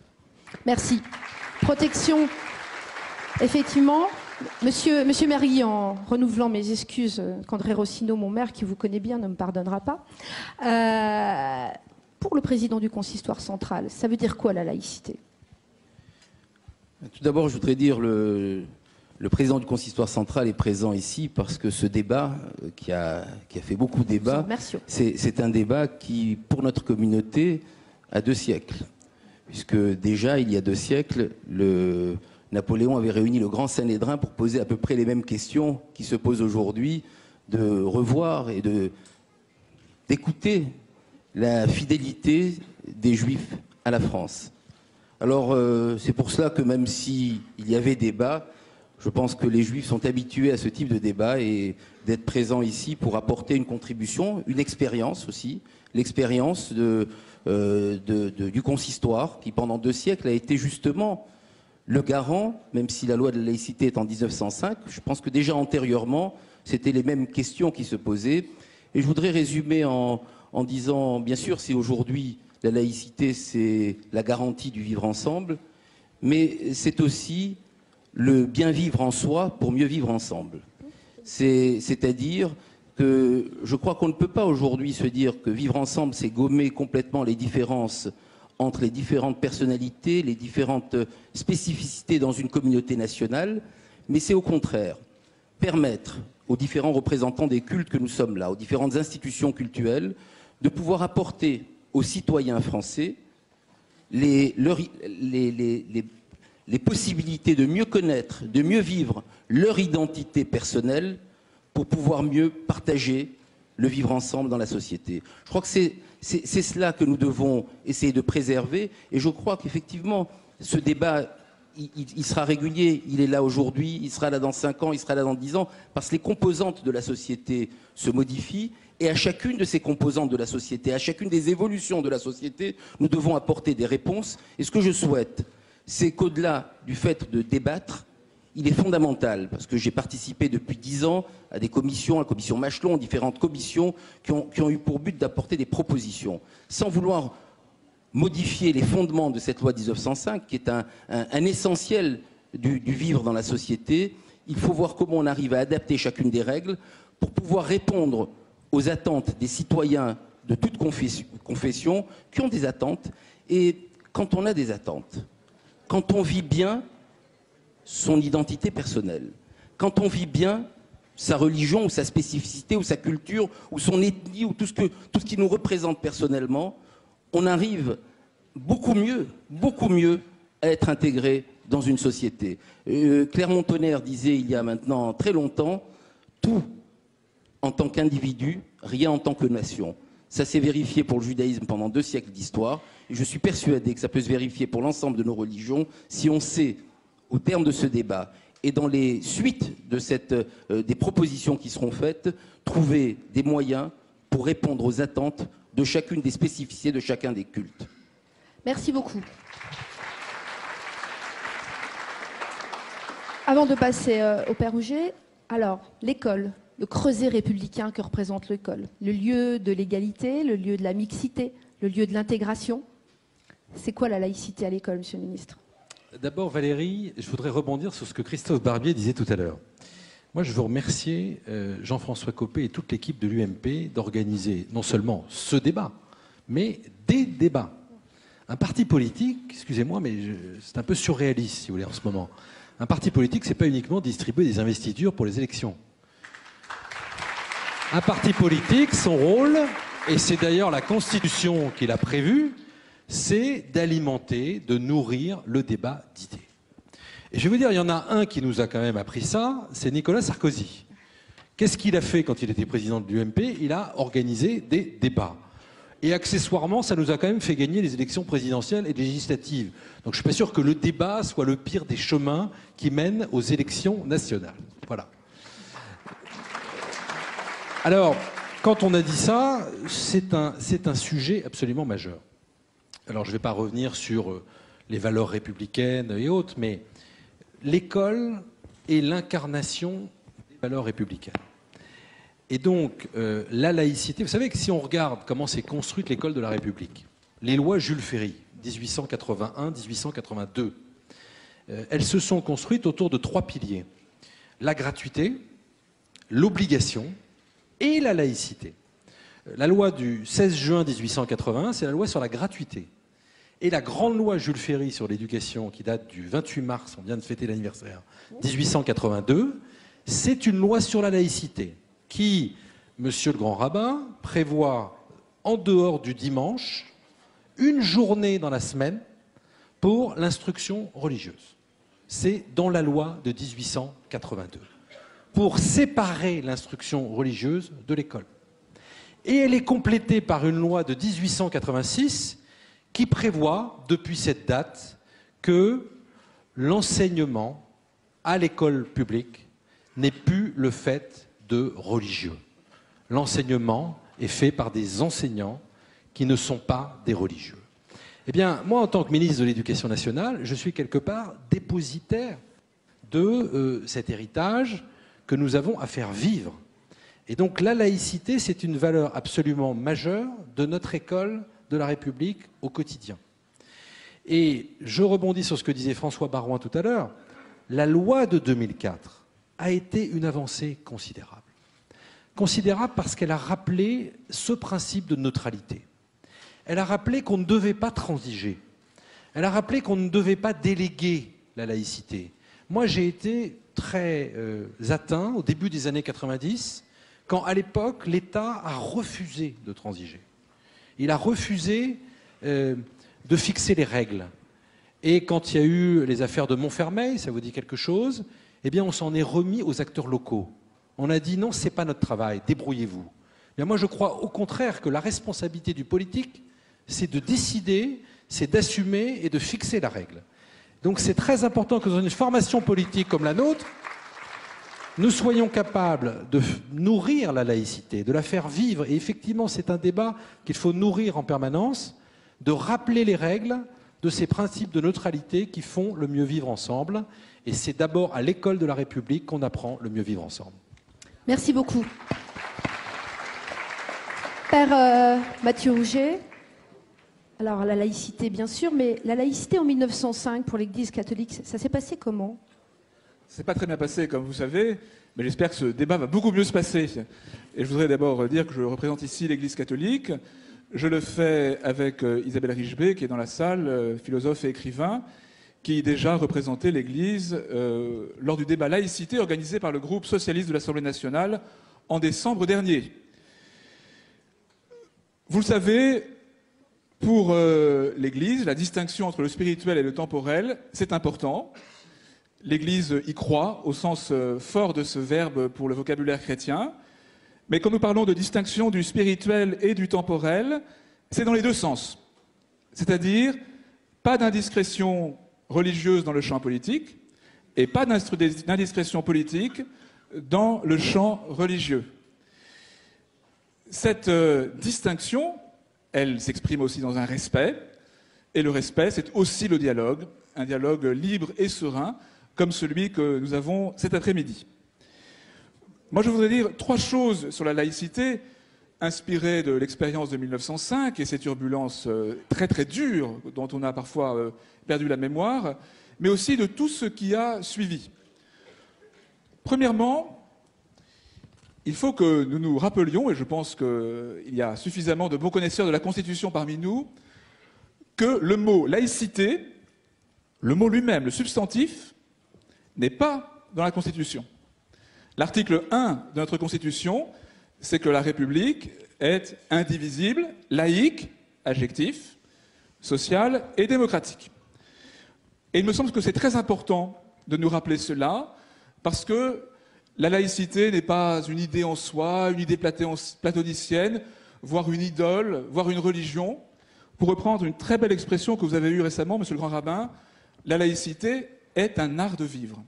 Speaker 2: Merci. Protection. Effectivement, Monsieur Mergui, en renouvelant mes excuses qu'André Rossino, mon maire, qui vous connaît bien, ne me pardonnera pas. pour le président du consistoire central, ça veut dire quoi la laïcité?
Speaker 7: Tout d'abord, je voudrais dire le président du consistoire central est présent ici parce que ce débat, qui a fait beaucoup de débats, c'est un débat qui, pour notre communauté, a 2 siècles. Puisque déjà, il y a 2 siècles, Napoléon avait réuni le Grand Sanhédrin pour poser à peu près les mêmes questions qui se posent aujourd'hui, de revoir et d'écouter la fidélité des Juifs à la France. Alors, c'est pour cela que même s'il y avait débat, je pense que les Juifs sont habitués à ce type de débat et d'être présents ici pour apporter une contribution, une expérience aussi, l'expérience du consistoire, qui pendant 2 siècles a été justement le garant, même si la loi de la laïcité est en 1905, je pense que déjà antérieurement, c'était les mêmes questions qui se posaient. Et je voudrais résumer en disant, bien sûr, c'est aujourd'hui, la laïcité, c'est la garantie du vivre ensemble, mais c'est aussi le bien vivre en soi pour mieux vivre ensemble. C'est-à-dire que je crois qu'on ne peut pas aujourd'hui se dire que vivre ensemble, c'est gommer complètement les différences entre les différentes personnalités, les différentes spécificités dans une communauté nationale, mais c'est au contraire permettre aux différents représentants des cultes que nous sommes là, aux différentes institutions cultuelles, de pouvoir apporter aux citoyens français les possibilités de mieux connaître, de mieux vivre leur identité personnelle pour pouvoir mieux partager le vivre ensemble dans la société. Je crois que c'est cela que nous devons essayer de préserver et je crois qu'effectivement ce débat il sera régulier, il est là aujourd'hui, il sera là dans 5 ans, il sera là dans 10 ans parce que les composantes de la société se modifient et à chacune de ces composantes de la société, à chacune des évolutions de la société, nous devons apporter des réponses et ce que je souhaite, c'est qu'au-delà du fait de débattre, il est fondamental, parce que j'ai participé depuis 10 ans à des commissions, à la commission Machelon, différentes commissions qui ont eu pour but d'apporter des propositions, sans vouloir modifier les fondements de cette loi 1905, qui est un essentiel du vivre dans la société. Il faut voir comment on arrive à adapter chacune des règles pour pouvoir répondre aux attentes des citoyens de toute confession qui ont des attentes. Et quand on a des attentes, quand on vit bien son identité personnelle, quand on vit bien sa religion ou sa spécificité ou sa culture ou son ethnie ou tout ce qui nous représente personnellement, on arrive beaucoup mieux à être intégré dans une société. Clermont-Tonnerre disait il y a maintenant très longtemps, tout en tant qu'individu, rien en tant que nation. Ça s'est vérifié pour le judaïsme pendant 2 siècles d'histoire et je suis persuadé que ça peut se vérifier pour l'ensemble de nos religions si on sait, au terme de ce débat et dans les suites de des propositions qui seront faites, trouver des moyens pour répondre aux attentes de chacune des spécificités de chacun des cultes.
Speaker 2: Merci beaucoup. Avant de passer au Père Rouget, alors, l'école, le creuset républicain que représente l'école, le lieu de l'égalité, le lieu de la mixité, le lieu de l'intégration. C'est quoi la laïcité à l'école, Monsieur le Ministre?
Speaker 8: D'abord, Valérie, je voudrais rebondir sur ce que Christophe Barbier disait tout à l'heure. Moi, je veux remercier Jean-François Copé et toute l'équipe de l'UMP d'organiser non seulement ce débat, mais des débats. Un parti politique, excusez-moi, mais c'est un peu surréaliste, si vous voulez, en ce moment. Un parti politique, c'est pas uniquement distribuer des investitures pour les élections. Un parti politique, son rôle, et c'est d'ailleurs la Constitution qui l'a prévu, c'est d'alimenter, de nourrir le débat d'idées. Et je vais vous dire, il y en a un qui nous a quand même appris ça, c'est Nicolas Sarkozy. Qu'est-ce qu'il a fait quand il était président de l'UMP? Il a organisé des débats. Et accessoirement, ça nous a quand même fait gagner les élections présidentielles et législatives. Donc je ne suis pas sûr que le débat soit le pire des chemins qui mènent aux élections nationales. Voilà. Alors, quand on a dit ça, c'est un sujet absolument majeur. Alors je ne vais pas revenir sur les valeurs républicaines et autres, mais l'école est l'incarnation des valeurs républicaines. Et donc, la laïcité, vous savez que si on regarde comment s'est construite l'école de la République, les lois Jules Ferry, 1881-1882, elles se sont construites autour de 3 piliers. La gratuité, l'obligation et la laïcité. La loi du 16 juin 1881, c'est la loi sur la gratuité. Et la grande loi Jules Ferry sur l'éducation, qui date du 28 mars, on vient de fêter l'anniversaire, 1882, c'est une loi sur la laïcité qui, monsieur le grand rabbin, prévoit en dehors du dimanche une journée dans la semaine pour l'instruction religieuse. C'est dans la loi de 1882, pour séparer l'instruction religieuse de l'école. Et elle est complétée par une loi de 1886 qui prévoit, depuis cette date, que l'enseignement à l'école publique n'est plus le fait de religieux. L'enseignement est fait par des enseignants qui ne sont pas des religieux. Eh bien, moi, en tant que ministre de l'Éducation nationale, je suis quelque part dépositaire de cet héritage que nous avons à faire vivre. Et donc, la laïcité, c'est une valeur absolument majeure de notre école de la République au quotidien. Et je rebondis sur ce que disait François Baroin tout à l'heure. La loi de 2004 a été une avancée considérable. Considérable parce qu'elle a rappelé ce principe de neutralité. Elle a rappelé qu'on ne devait pas transiger. Elle a rappelé qu'on ne devait pas déléguer la laïcité. Moi, j'ai été très atteint au début des années 90, quand à l'époque, l'État a refusé de transiger. Il a refusé de fixer les règles. Et quand il y a eu les affaires de Montfermeil, ça vous dit quelque chose, eh bien, on s'en est remis aux acteurs locaux. On a dit non, ce n'est pas notre travail, débrouillez-vous. Mais moi, je crois au contraire que la responsabilité du politique, c'est de décider, c'est d'assumer et de fixer la règle. Donc c'est très important que dans une formation politique comme la nôtre, nous soyons capables de nourrir la laïcité, de la faire vivre. Et effectivement, c'est un débat qu'il faut nourrir en permanence, de rappeler les règles de ces principes de neutralité qui font le mieux vivre ensemble. Et c'est d'abord à l'école de la République qu'on apprend le mieux vivre ensemble.
Speaker 2: Merci beaucoup. Père Mathieu Rouget. Alors la laïcité, bien sûr, mais la laïcité en 1905 pour l'Église catholique, ça s'est passé comment ?
Speaker 9: C'est pas très bien passé, comme vous savez, mais j'espère que ce débat va beaucoup mieux se passer. Et je voudrais d'abord dire que je représente ici l'Église catholique. Je le fais avec Isabelle Richebé, qui est dans la salle, philosophe et écrivain, qui déjà représentait l'Église lors du débat laïcité organisé par le groupe socialiste de l'Assemblée nationale en décembre dernier. Vous le savez, pour l'Église, la distinction entre le spirituel et le temporel, c'est important. L'Église y croit, au sens fort de ce verbe pour le vocabulaire chrétien. Mais quand nous parlons de distinction du spirituel et du temporel, c'est dans les deux sens. C'est-à-dire, pas d'indiscrétion religieuse dans le champ politique et pas d'indiscrétion politique dans le champ religieux. Cette distinction, elle s'exprime aussi dans un respect, et le respect, c'est aussi le dialogue, un dialogue libre et serein, comme celui que nous avons cet après-midi. Moi, je voudrais dire trois choses sur la laïcité, inspirées de l'expérience de 1905 et ces turbulences très très dures dont on a parfois perdu la mémoire, mais aussi de tout ce qui a suivi. Premièrement, il faut que nous nous rappelions, et je pense qu'il y a suffisamment de bons connaisseurs de la Constitution parmi nous, que le mot laïcité, le mot lui-même, le substantif, n'est pas dans la Constitution. L'article 1 de notre Constitution, c'est que la République est indivisible, laïque, adjectif, sociale et démocratique. Et il me semble que c'est très important de nous rappeler cela, parce que la laïcité n'est pas une idée en soi, une idée platonicienne, voire une idole, voire une religion. Pour reprendre une très belle expression que vous avez eue récemment, monsieur le grand rabbin, la laïcité est un art de vivre.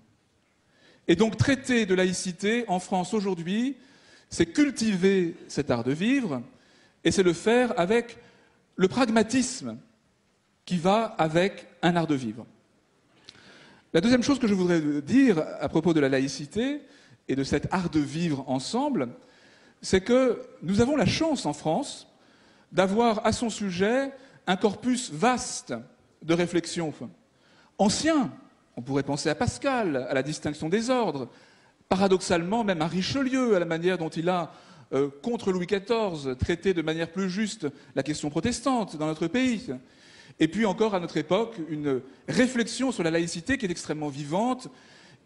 Speaker 9: Et donc traiter de laïcité en France aujourd'hui, c'est cultiver cet art de vivre, et c'est le faire avec le pragmatisme qui va avec un art de vivre. La deuxième chose que je voudrais dire à propos de la laïcité et de cet art de vivre ensemble, c'est que nous avons la chance en France d'avoir à son sujet un corpus vaste de réflexions anciens. On pourrait penser à Pascal, à la distinction des ordres, paradoxalement même à Richelieu, à la manière dont il a contre Louis XIV, traiter de manière plus juste la question protestante dans notre pays. Et puis encore à notre époque, une réflexion sur la laïcité qui est extrêmement vivante.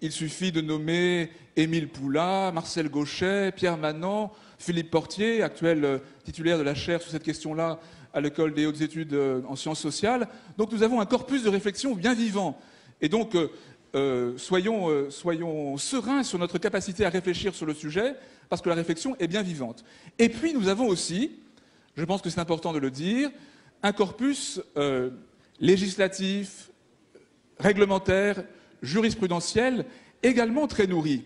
Speaker 9: Il suffit de nommer Émile Poulain, Marcel Gauchet, Pierre Manant, Philippe Portier, actuel titulaire de la chaire sur cette question-là à l'École des hautes études en sciences sociales. Donc nous avons un corpus de réflexion bien vivant. Et donc soyons sereins sur notre capacité à réfléchir sur le sujet, parce que la réflexion est bien vivante. Et puis nous avons aussi, je pense que c'est important de le dire, un corpus législatif, réglementaire, jurisprudentiel, également très nourri,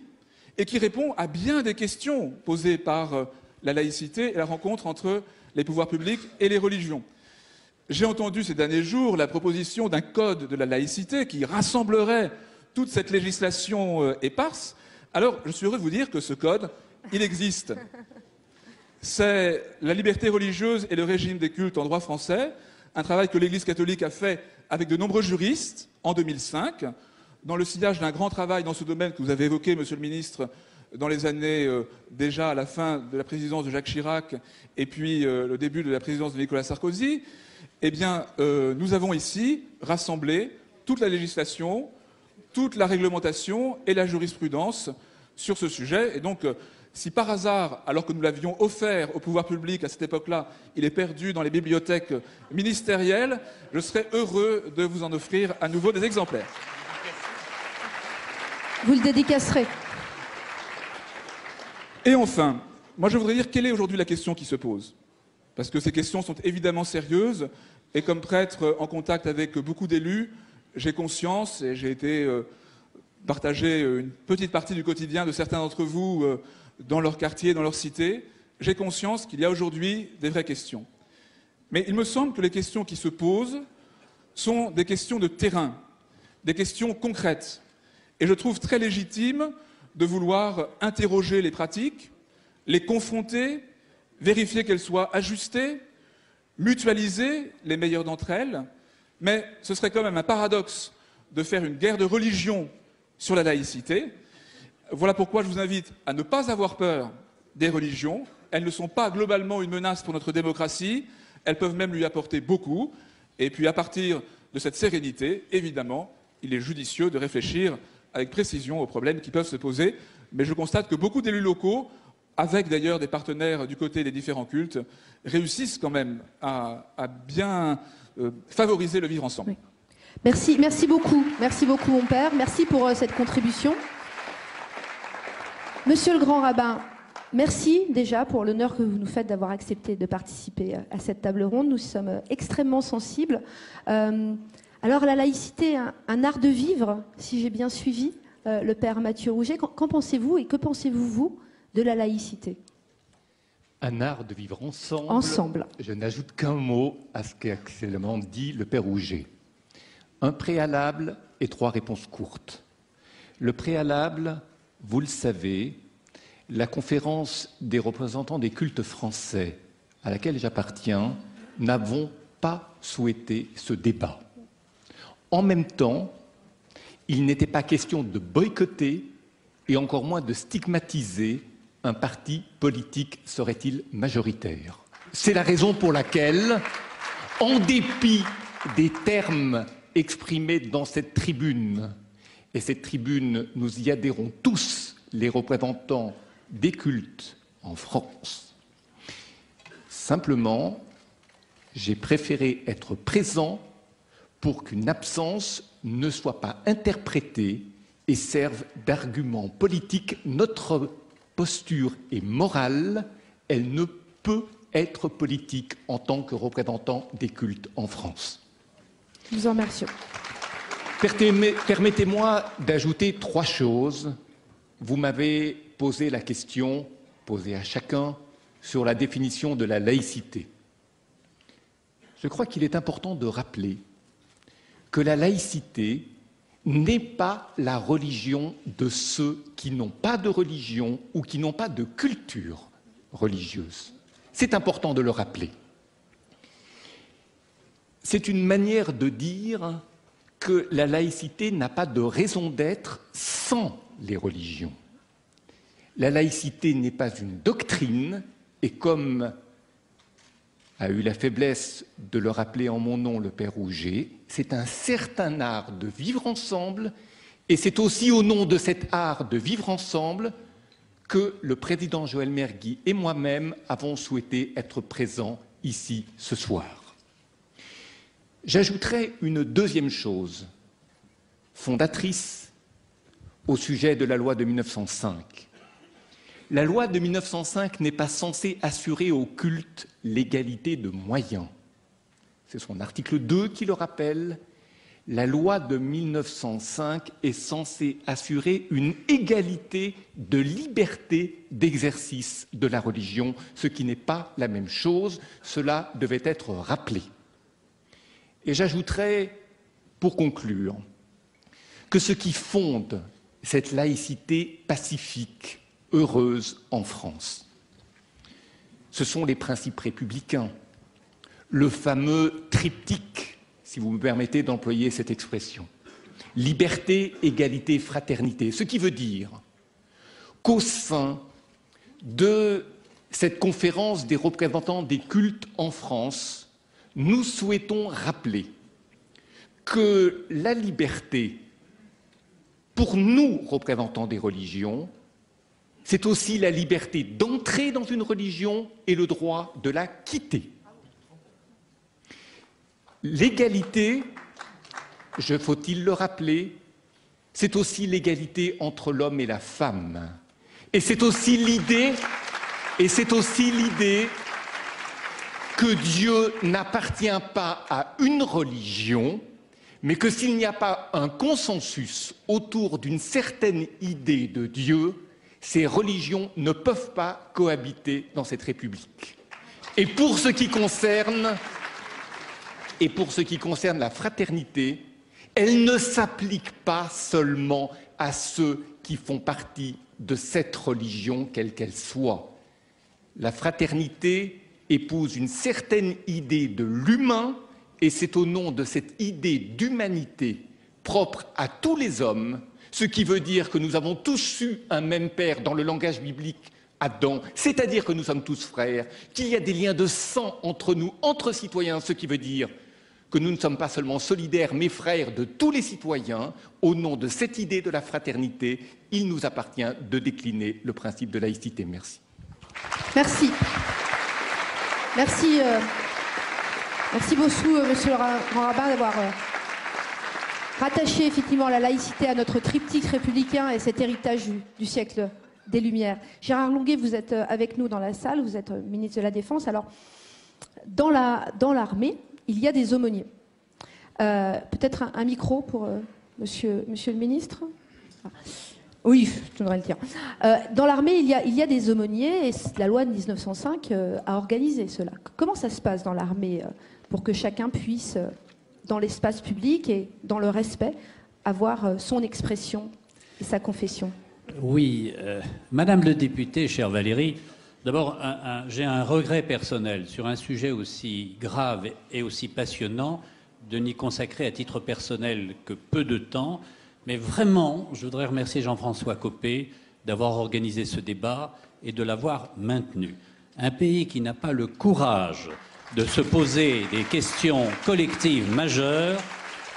Speaker 9: et qui répond à bien des questions posées par la laïcité et la rencontre entre les pouvoirs publics et les religions. J'ai entendu ces derniers jours la proposition d'un code de la laïcité qui rassemblerait toute cette législation éparse. Alors, je suis heureux de vous dire que ce code, il existe. C'est la liberté religieuse et le régime des cultes en droit français, un travail que l'Église catholique a fait avec de nombreux juristes en 2005, dans le sillage d'un grand travail dans ce domaine que vous avez évoqué, Monsieur le Ministre, dans les années déjà à la fin de la présidence de Jacques Chirac et puis le début de la présidence de Nicolas Sarkozy. Eh bien, nous avons ici rassemblé toute la législation, toute la réglementation et la jurisprudence sur ce sujet. Et donc, si par hasard, alors que nous l'avions offert au pouvoir public à cette époque-là, il est perdu dans les bibliothèques ministérielles, je serais heureux de vous en offrir à nouveau des exemplaires.
Speaker 2: Vous le dédicacerez.
Speaker 9: Et enfin, moi je voudrais dire quelle est aujourd'hui la question qui se pose. Parce que ces questions sont évidemment sérieuses, et comme prêtre en contact avec beaucoup d'élus, j'ai conscience, et j'ai été partager une petite partie du quotidien de certains d'entre vous dans leur quartier, dans leur cité, j'ai conscience qu'il y a aujourd'hui des vraies questions. Mais il me semble que les questions qui se posent sont des questions de terrain, des questions concrètes. Et je trouve très légitime de vouloir interroger les pratiques, les confronter, vérifier qu'elles soient ajustées, mutualiser les meilleures d'entre elles. Mais ce serait quand même un paradoxe de faire une guerre de religion sur la laïcité. Voilà pourquoi je vous invite à ne pas avoir peur des religions. Elles ne sont pas globalement une menace pour notre démocratie. Elles peuvent même lui apporter beaucoup. Et puis à partir de cette sérénité, évidemment, il est judicieux de réfléchir avec précision aux problèmes qui peuvent se poser. Mais je constate que beaucoup d'élus locaux, avec d'ailleurs des partenaires du côté des différents cultes, réussissent quand même à bien favoriser le vivre ensemble.
Speaker 2: Oui. Merci beaucoup mon père, merci pour cette contribution. Monsieur le grand rabbin, merci déjà pour l'honneur que vous nous faites d'avoir accepté de participer à cette table ronde. Nous sommes extrêmement sensibles. Alors la laïcité, un art de vivre, si j'ai bien suivi le père Mathieu Rouget. Qu'en pensez-vous et que pensez-vous, vous, de la laïcité?
Speaker 10: Un art de vivre ensemble.
Speaker 2: Ensemble.
Speaker 10: Je n'ajoute qu'un mot à ce qu'a excellemment dit le père Rouget. Un préalable et 3 réponses courtes. Le préalable, vous le savez, la conférence des représentants des cultes français à laquelle j'appartiens n'avons pas souhaité ce débat. En même temps, il n'était pas question de boycotter et encore moins de stigmatiser un parti politique serait-il majoritaire. C'est la raison pour laquelle, en dépit des termes exprimés dans cette tribune, et cette tribune, nous y adhérons tous, les représentants des cultes en France, simplement, j'ai préféré être présent pour qu'une absence ne soit pas interprétée et serve d'argument politique. Notre posture est morale, elle ne peut être politique en tant que représentant des cultes en France.
Speaker 2: Nous en remercions.
Speaker 10: Permettez-moi d'ajouter 3 choses. Vous m'avez posé la question, posée à chacun, sur la définition de la laïcité. Je crois qu'il est important de rappeler que la laïcité n'est pas la religion de ceux qui n'ont pas de religion ou qui n'ont pas de culture religieuse. C'est important de le rappeler. C'est une manière de dire que la laïcité n'a pas de raison d'être sans les religions. La laïcité n'est pas une doctrine, et comme a eu la faiblesse de le rappeler en mon nom le Père Rouget, c'est un certain art de vivre ensemble, et c'est aussi au nom de cet art de vivre ensemble que le président Joël Mergui et moi-même avons souhaité être présents ici ce soir. J'ajouterai une deuxième chose fondatrice au sujet de la loi de 1905. La loi de 1905 n'est pas censée assurer au culte l'égalité de moyens. C'est son article 2 qui le rappelle. La loi de 1905 est censée assurer une égalité de liberté d'exercice de la religion, ce qui n'est pas la même chose. Cela devait être rappelé. Et j'ajouterai, pour conclure, que ce qui fonde cette laïcité pacifique, heureuse en France, ce sont les principes républicains, le fameux triptyque, si vous me permettez d'employer cette expression, liberté, égalité, fraternité, ce qui veut dire qu'au sein de cette conférence des représentants des cultes en France, nous souhaitons rappeler que la liberté, pour nous, représentants des religions, c'est aussi la liberté d'entrer dans une religion et le droit de la quitter. L'égalité, faut-il le rappeler, c'est aussi l'égalité entre l'homme et la femme. Et c'est aussi l'idée que Dieu n'appartient pas à une religion, mais que s'il n'y a pas un consensus autour d'une certaine idée de Dieu, ces religions ne peuvent pas cohabiter dans cette République. Et pour ce qui concerne la fraternité, elle ne s'applique pas seulement à ceux qui font partie de cette religion, quelle qu'elle soit. La fraternité épouse une certaine idée de l'humain, et c'est au nom de cette idée d'humanité propre à tous les hommes, ce qui veut dire que nous avons tous eu un même père dans le langage biblique, Adam, c'est-à-dire que nous sommes tous frères, qu'il y a des liens de sang entre nous, entre citoyens, ce qui veut dire que nous ne sommes pas seulement solidaires, mais frères de tous les citoyens. Au nom de cette idée de la fraternité, il nous appartient de décliner le principe de laïcité. Merci.
Speaker 2: Merci. Merci. Merci beaucoup, monsieur le grand rabbin, d'avoir rattaché effectivement la laïcité à notre triptyque républicain et cet héritage du siècle des Lumières. Gérard Longuet, vous êtes avec nous dans la salle, vous êtes ministre de la Défense. Alors, dans l'armée, il y a des aumôniers. Peut-être un micro pour monsieur le ministre. Oui, je donnerai le tien. Dans l'armée, il y a des aumôniers et la loi de 1905 a organisé cela. Comment ça se passe dans l'armée pour que chacun puisse, dans l'espace public et dans le respect, avoir son expression et sa confession?
Speaker 11: Oui, Madame le député, chère Valérie, d'abord, j'ai un regret personnel sur un sujet aussi grave et aussi passionnant de n'y consacrer à titre personnel que peu de temps. Mais vraiment, je voudrais remercier Jean-François Copé d'avoir organisé ce débat et de l'avoir maintenu. Un pays qui n'a pas le courage de se poser des questions collectives majeures,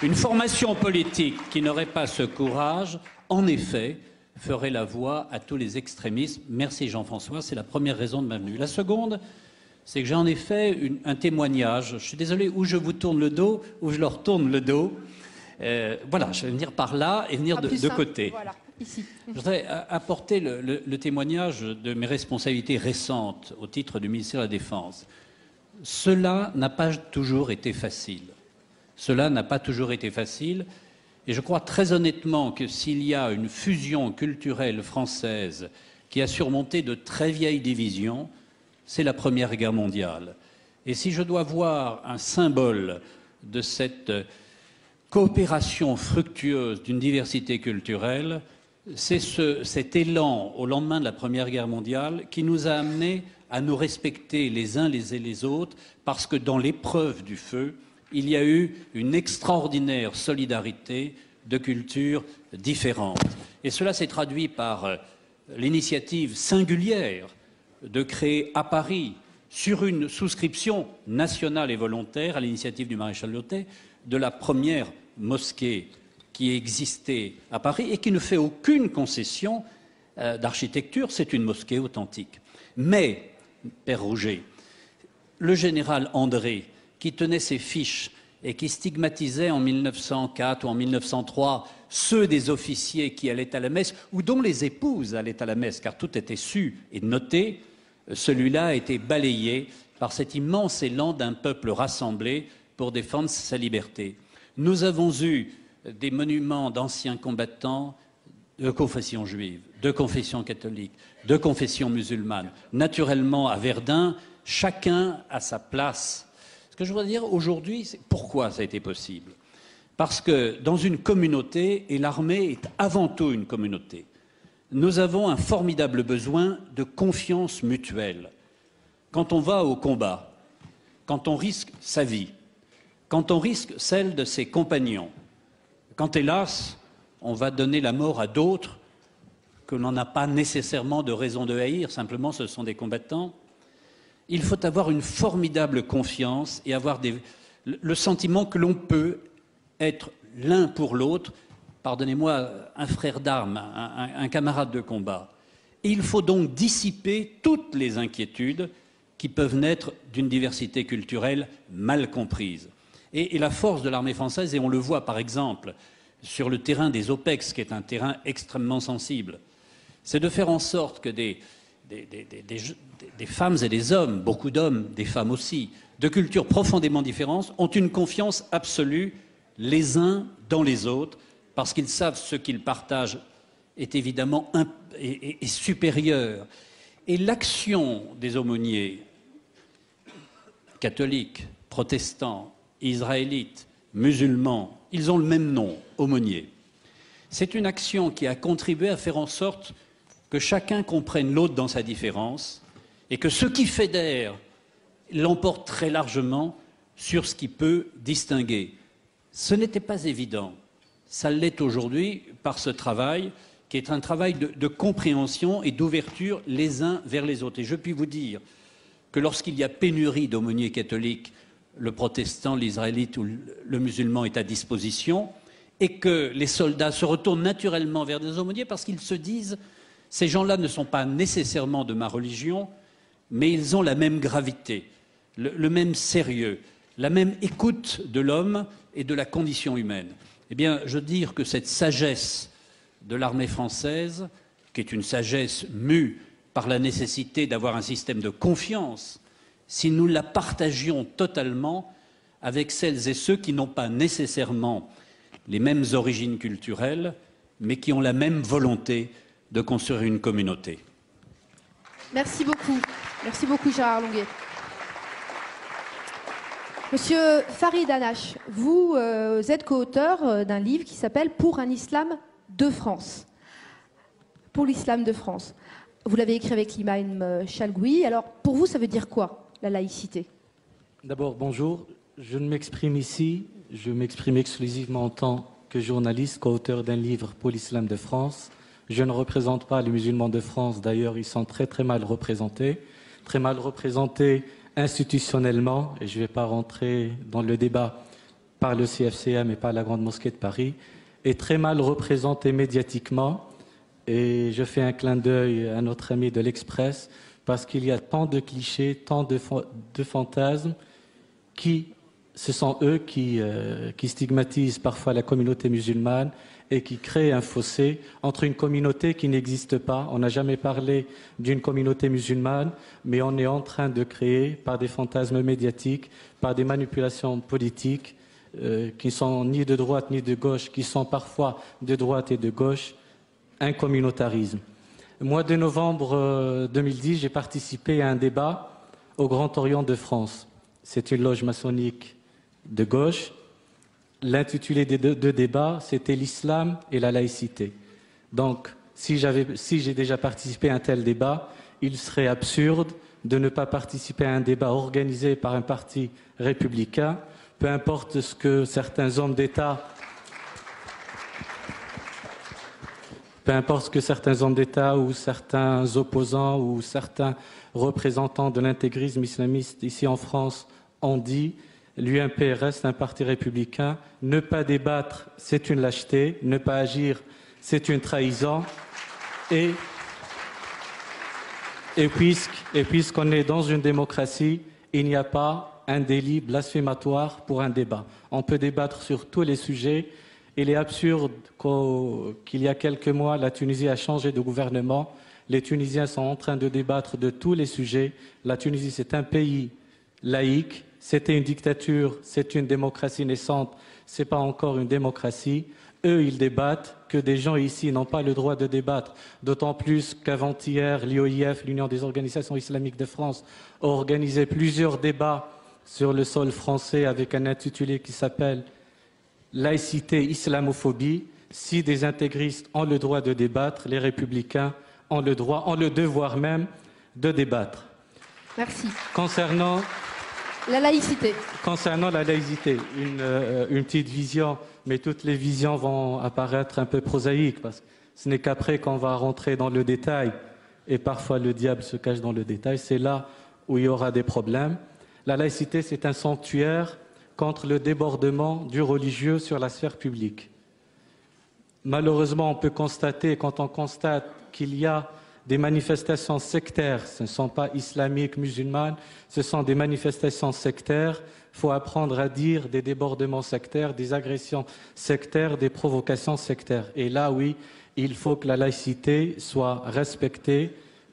Speaker 11: une formation politique qui n'aurait pas ce courage, en effet, ferait la voie à tous les extrémismes. Merci Jean-François, c'est la première raison de ma venue. La seconde, c'est que j'ai en effet un témoignage. Je suis désolé, ou je vous tourne le dos, ou je leur tourne le dos. Voilà, je vais venir par là et venir de côté.
Speaker 2: Voilà, ici.
Speaker 11: Je voudrais apporter le témoignage de mes responsabilités récentes au titre du ministère de la Défense. Cela n'a pas toujours été facile. Cela n'a pas toujours été facile. Et je crois très honnêtement que s'il y a une fusion culturelle française qui a surmonté de très vieilles divisions, c'est la Première Guerre mondiale. Et si je dois voir un symbole de cette coopération fructueuse d'une diversité culturelle, c'est cet élan au lendemain de la Première Guerre mondiale qui nous a amenés à nous respecter les uns les autres, parce que dans l'épreuve du feu, il y a eu une extraordinaire solidarité de cultures différentes. Et cela s'est traduit par l'initiative singulière de créer à Paris, sur une souscription nationale et volontaire à l'initiative du maréchal Lyotet, de la première mosquée qui existait à Paris et qui ne fait aucune concession d'architecture. C'est une mosquée authentique. Mais, Père Rouget, le général André, qui tenait ses fiches et qui stigmatisait en 1904 ou en 1903 ceux des officiers qui allaient à la messe ou dont les épouses allaient à la messe, car tout était su et noté, celui-là a été balayé par cet immense élan d'un peuple rassemblé pour défendre sa liberté. Nous avons eu des monuments d'anciens combattants de confession juive, de confession catholique, de confession musulmane. Naturellement, à Verdun, chacun a sa place. Ce que je voudrais dire aujourd'hui, c'est pourquoi ça a été possible. Parce que dans une communauté, et l'armée est avant tout une communauté, nous avons un formidable besoin de confiance mutuelle. Quand on va au combat, quand on risque sa vie, quand on risque celle de ses compagnons, quand hélas, on va donner la mort à d'autres que l'on n'a pas nécessairement de raison de haïr, simplement ce sont des combattants, il faut avoir une formidable confiance et avoir le sentiment que l'on peut être l'un pour l'autre, pardonnez-moi, un frère d'armes, un camarade de combat. Et il faut donc dissiper toutes les inquiétudes qui peuvent naître d'une diversité culturelle mal comprise. Et la force de l'armée française, et on le voit par exemple sur le terrain des OPEX, qui est un terrain extrêmement sensible, c'est de faire en sorte que des femmes et des hommes, beaucoup d'hommes, des femmes aussi, de cultures profondément différentes, ont une confiance absolue les uns dans les autres, parce qu'ils savent ce qu'ils partagent est évidemment est supérieur. Et l'action des aumôniers catholiques, protestants, israélites, musulmans, ils ont le même nom, aumôniers. C'est une action qui a contribué à faire en sorte que chacun comprenne l'autre dans sa différence et que ce qui fédère l'emporte très largement sur ce qui peut distinguer. Ce n'était pas évident. Ça l'est aujourd'hui par ce travail qui est un travail de compréhension et d'ouverture les uns vers les autres. Et je puis vous dire que lorsqu'il y a pénurie d'aumôniers catholiques, le protestant, l'israélite ou le musulman est à disposition et que les soldats se retournent naturellement vers des aumôniers parce qu'ils se disent « ces gens-là ne sont pas nécessairement de ma religion, mais ils ont la même gravité, le même sérieux, la même écoute de l'homme et de la condition humaine ». Eh bien, je veux dire que cette sagesse de l'armée française, qui est une sagesse mue par la nécessité d'avoir un système de confiance, si nous la partagions totalement avec celles et ceux qui n'ont pas nécessairement les mêmes origines culturelles, mais qui ont la même volonté de construire une communauté.
Speaker 2: Merci beaucoup. Merci beaucoup, Gérard Longuet. Monsieur Farid Hanache, vous êtes co-auteur d'un livre qui s'appelle « Pour un islam de France ». Pour l'islam de France. Vous l'avez écrit avec l'imam Chalgoui. Alors, pour vous, ça veut dire quoi, la laïcité?
Speaker 12: D'abord, bonjour. Je ne m'exprime ici, je m'exprime exclusivement en tant que journaliste, co-auteur d'un livre pour l'islam de France. Je ne représente pas les musulmans de France, d'ailleurs, ils sont très mal représentés institutionnellement, et je ne vais pas rentrer dans le débat par le CFCM et par la Grande Mosquée de Paris, et très mal représentés médiatiquement. Et je fais un clin d'œil à notre ami de l'Express, parce qu'il y a tant de clichés, tant de fantasmes, ce sont eux qui stigmatisent parfois la communauté musulmane et qui créent un fossé entre une communauté qui n'existe pas. On n'a jamais parlé d'une communauté musulmane, mais on est en train de créer, par des fantasmes médiatiques, par des manipulations politiques, qui sont ni de droite ni de gauche, qui sont parfois de droite et de gauche, un communautarisme. Au mois de novembre 2010, j'ai participé à un débat au Grand Orient de France. C'est une loge maçonnique de gauche. L'intitulé des deux débats, c'était l'islam et la laïcité. Donc, si j'ai déjà participé à un tel débat, il serait absurde de ne pas participer à un débat organisé par un parti républicain, peu importe ce que certains hommes d'État peu importe ce que certains hommes d'État ou certains opposants ou certains représentants de l'intégrisme islamiste ici en France ont dit, l'UMP reste un parti républicain. Ne pas débattre, c'est une lâcheté. Ne pas agir, c'est une trahison. Et puisqu'on est dans une démocratie, il n'y a pas un délit blasphématoire pour un débat. On peut débattre sur tous les sujets. Il est absurde qu'il y a quelques mois, la Tunisie a changé de gouvernement. Les Tunisiens sont en train de débattre de tous les sujets. La Tunisie, c'est un pays laïque. C'était une dictature, c'est une démocratie naissante. Ce n'est pas encore une démocratie. Eux, ils débattent, que des gens ici n'ont pas le droit de débattre. D'autant plus qu'avant-hier, l'IOIF, l'Union des organisations islamiques de France, a organisé plusieurs débats sur le sol français avec un intitulé qui s'appelle « Laïcité, islamophobie ». Si des intégristes ont le droit de débattre, les républicains ont le droit, ont le devoir même de débattre.
Speaker 2: Merci.
Speaker 12: Concernant
Speaker 2: la laïcité,
Speaker 12: une petite vision, mais toutes les visions vont apparaître un peu prosaïques, parce que ce n'est qu'après qu'on va rentrer dans le détail, et parfois le diable se cache dans le détail, c'est là où il y aura des problèmes. La laïcité, c'est un sanctuaire contre le débordement du religieux sur la sphère publique. Malheureusement, on peut constater, quand on constate qu'il y a des manifestations sectaires, ce ne sont pas islamiques, musulmanes, ce sont des manifestations sectaires. Il faut apprendre à dire des débordements sectaires, des agressions sectaires, des provocations sectaires. Et là, oui, il faut que la laïcité soit respectée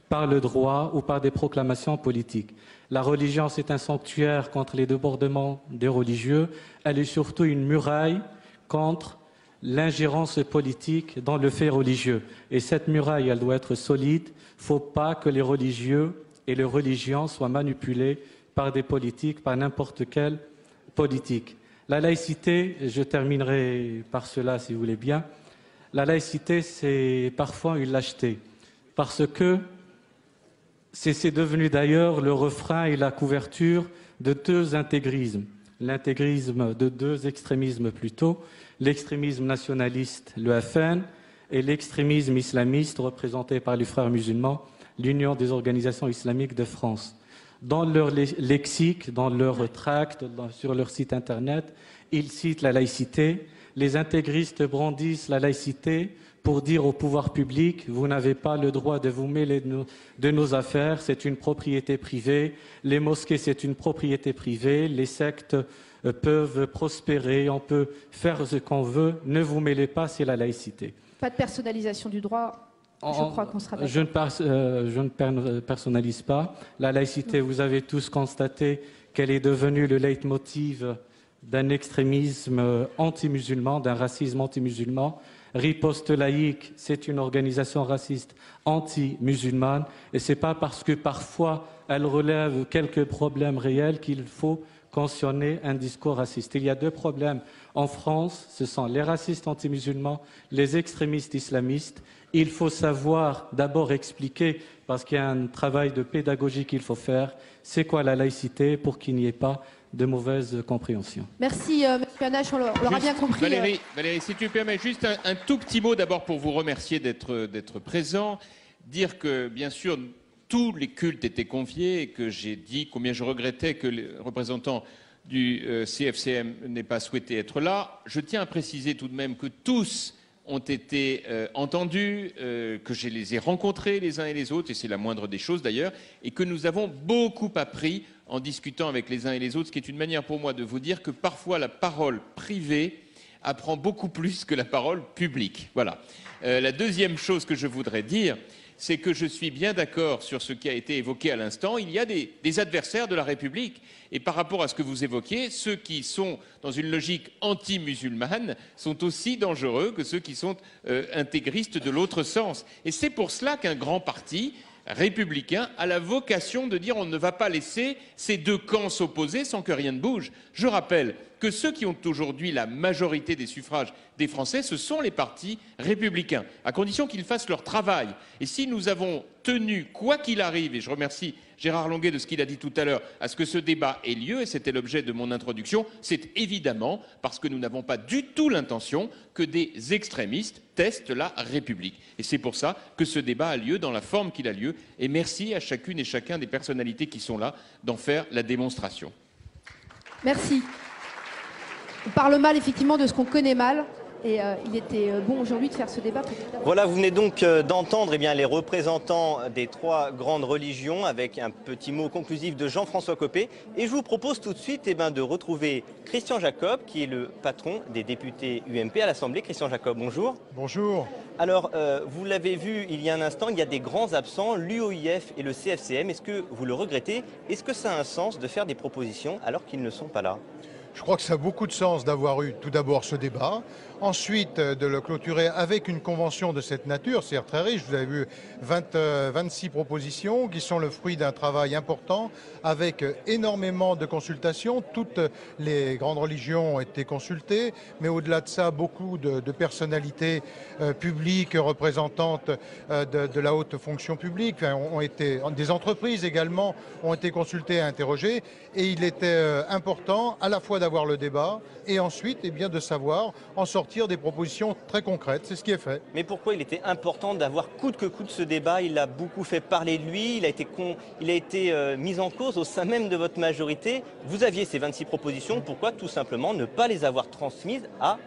Speaker 12: par le droit ou par des proclamations politiques. La religion, c'est un sanctuaire contre les débordements des religieux. Elle est surtout une muraille contre l'ingérence politique dans le fait religieux. Et cette muraille, elle doit être solide. Il ne faut pas que les religieux et les religions soient manipulés par des politiques, par n'importe quelle politique. La laïcité, je terminerai par cela si vous voulez bien, la laïcité, c'est parfois une lâcheté. Parce que c'est devenu d'ailleurs le refrain et la couverture de deux intégrismes. L'intégrisme de deux extrémismes plutôt, l'extrémisme nationaliste, le FN, et l'extrémisme islamiste représenté par les frères musulmans, l'Union des organisations islamiques de France. Dans leur lexique, dans leur tract, sur leur site internet, ils citent la laïcité. Les intégristes brandissent la laïcité pour dire au pouvoir public, vous n'avez pas le droit de vous mêler de nos affaires, c'est une propriété privée, les mosquées c'est une propriété privée, les sectes peuvent prospérer, on peut faire ce qu'on veut, ne vous mêlez pas, c'est la laïcité.
Speaker 2: Pas de personnalisation du droit, je crois qu'on sera d'accord.
Speaker 12: Je ne personnalise pas. La laïcité, vous avez tous constaté qu'elle est devenue le leitmotiv d'un extrémisme anti-musulman, d'un racisme anti-musulman. Riposte laïque, c'est une organisation raciste anti-musulmane et ce n'est pas parce que parfois elle relève quelques problèmes réels qu'il faut cautionner un discours raciste. Il y a deux problèmes en France, ce sont les racistes anti-musulmans, les extrémistes islamistes. Il faut savoir d'abord expliquer, parce qu'il y a un travail de pédagogie qu'il faut faire, c'est quoi la laïcité pour qu'il n'y ait pas de mauvaise compréhension.
Speaker 2: Merci, M. Anache, on l'aura bien compris.
Speaker 1: Valérie, si tu me permets, juste un tout petit mot d'abord pour vous remercier d'être présent. Dire que, bien sûr, tous les cultes étaient conviés et que j'ai dit combien je regrettais que les représentants du CFCM n'aient pas souhaité être là. Je tiens à préciser tout de même que tous ont été entendus, que je les ai rencontrés les uns et les autres, et c'est la moindre des choses d'ailleurs, et que nous avons beaucoup appris en discutant avec les uns et les autres, ce qui est une manière pour moi de vous dire que parfois la parole privée apprend beaucoup plus que la parole publique. Voilà. La deuxième chose que je voudrais dire, c'est que je suis bien d'accord sur ce qui a été évoqué à l'instant. Il y a des adversaires de la République. Et par rapport à ce que vous évoquiez, ceux qui sont dans une logique anti-musulmane sont aussi dangereux que ceux qui sont intégristes de l'autre sens. Et c'est pour cela qu'un grand parti républicain a la vocation de dire on ne va pas laisser ces deux camps s'opposer sans que rien ne bouge. Je rappelle que ceux qui ont aujourd'hui la majorité des suffrages des Français, ce sont les partis républicains, à condition qu'ils fassent leur travail. Et si nous avons tenu, quoi qu'il arrive, et je remercie Gérard Longuet de ce qu'il a dit tout à l'heure, à ce que ce débat ait lieu, et c'était l'objet de mon introduction, c'est évidemment parce que nous n'avons pas du tout l'intention que des extrémistes testent la République. Et c'est pour ça que ce débat a lieu dans la forme qu'il a lieu. Et merci à chacune et chacun des personnalités qui sont là d'en faire la démonstration.
Speaker 2: Merci. On parle mal effectivement de ce qu'on connaît mal. Et il était bon aujourd'hui de faire ce débat.
Speaker 3: Voilà, vous venez donc d'entendre les représentants des trois grandes religions avec un petit mot conclusif de Jean-François Copé. Et je vous propose tout de suite de retrouver Christian Jacob, qui est le patron des députés UMP à l'Assemblée. Christian Jacob, bonjour.
Speaker 13: Bonjour.
Speaker 3: Alors, vous l'avez vu il y a un instant, il y a des grands absents, l'UOIF et le CFCM. Est-ce que vous le regrettez? Est-ce que ça a un sens de faire des propositions alors qu'ils ne sont pas là?
Speaker 13: Je crois que ça a beaucoup de sens d'avoir eu tout d'abord ce débat, ensuite de le clôturer avec une convention de cette nature, c'est très riche. Vous avez vu 26 propositions qui sont le fruit d'un travail important avec énormément de consultations. Toutes les grandes religions ont été consultées, mais au-delà de ça, beaucoup de personnalités publiques, représentantes de la haute fonction publique, des entreprises également ont été consultées et interrogées. Et il était important à la fois d'avoir le débat et ensuite de savoir en sortir des propositions très concrètes. C'est ce qui est fait.
Speaker 3: Mais pourquoi il était important d'avoir coûte que coûte ce débat? Il a beaucoup fait parler de lui, il a été mis en cause au sein même de votre majorité. Vous aviez ces 26 propositions, pourquoi tout simplement ne pas les avoir transmises à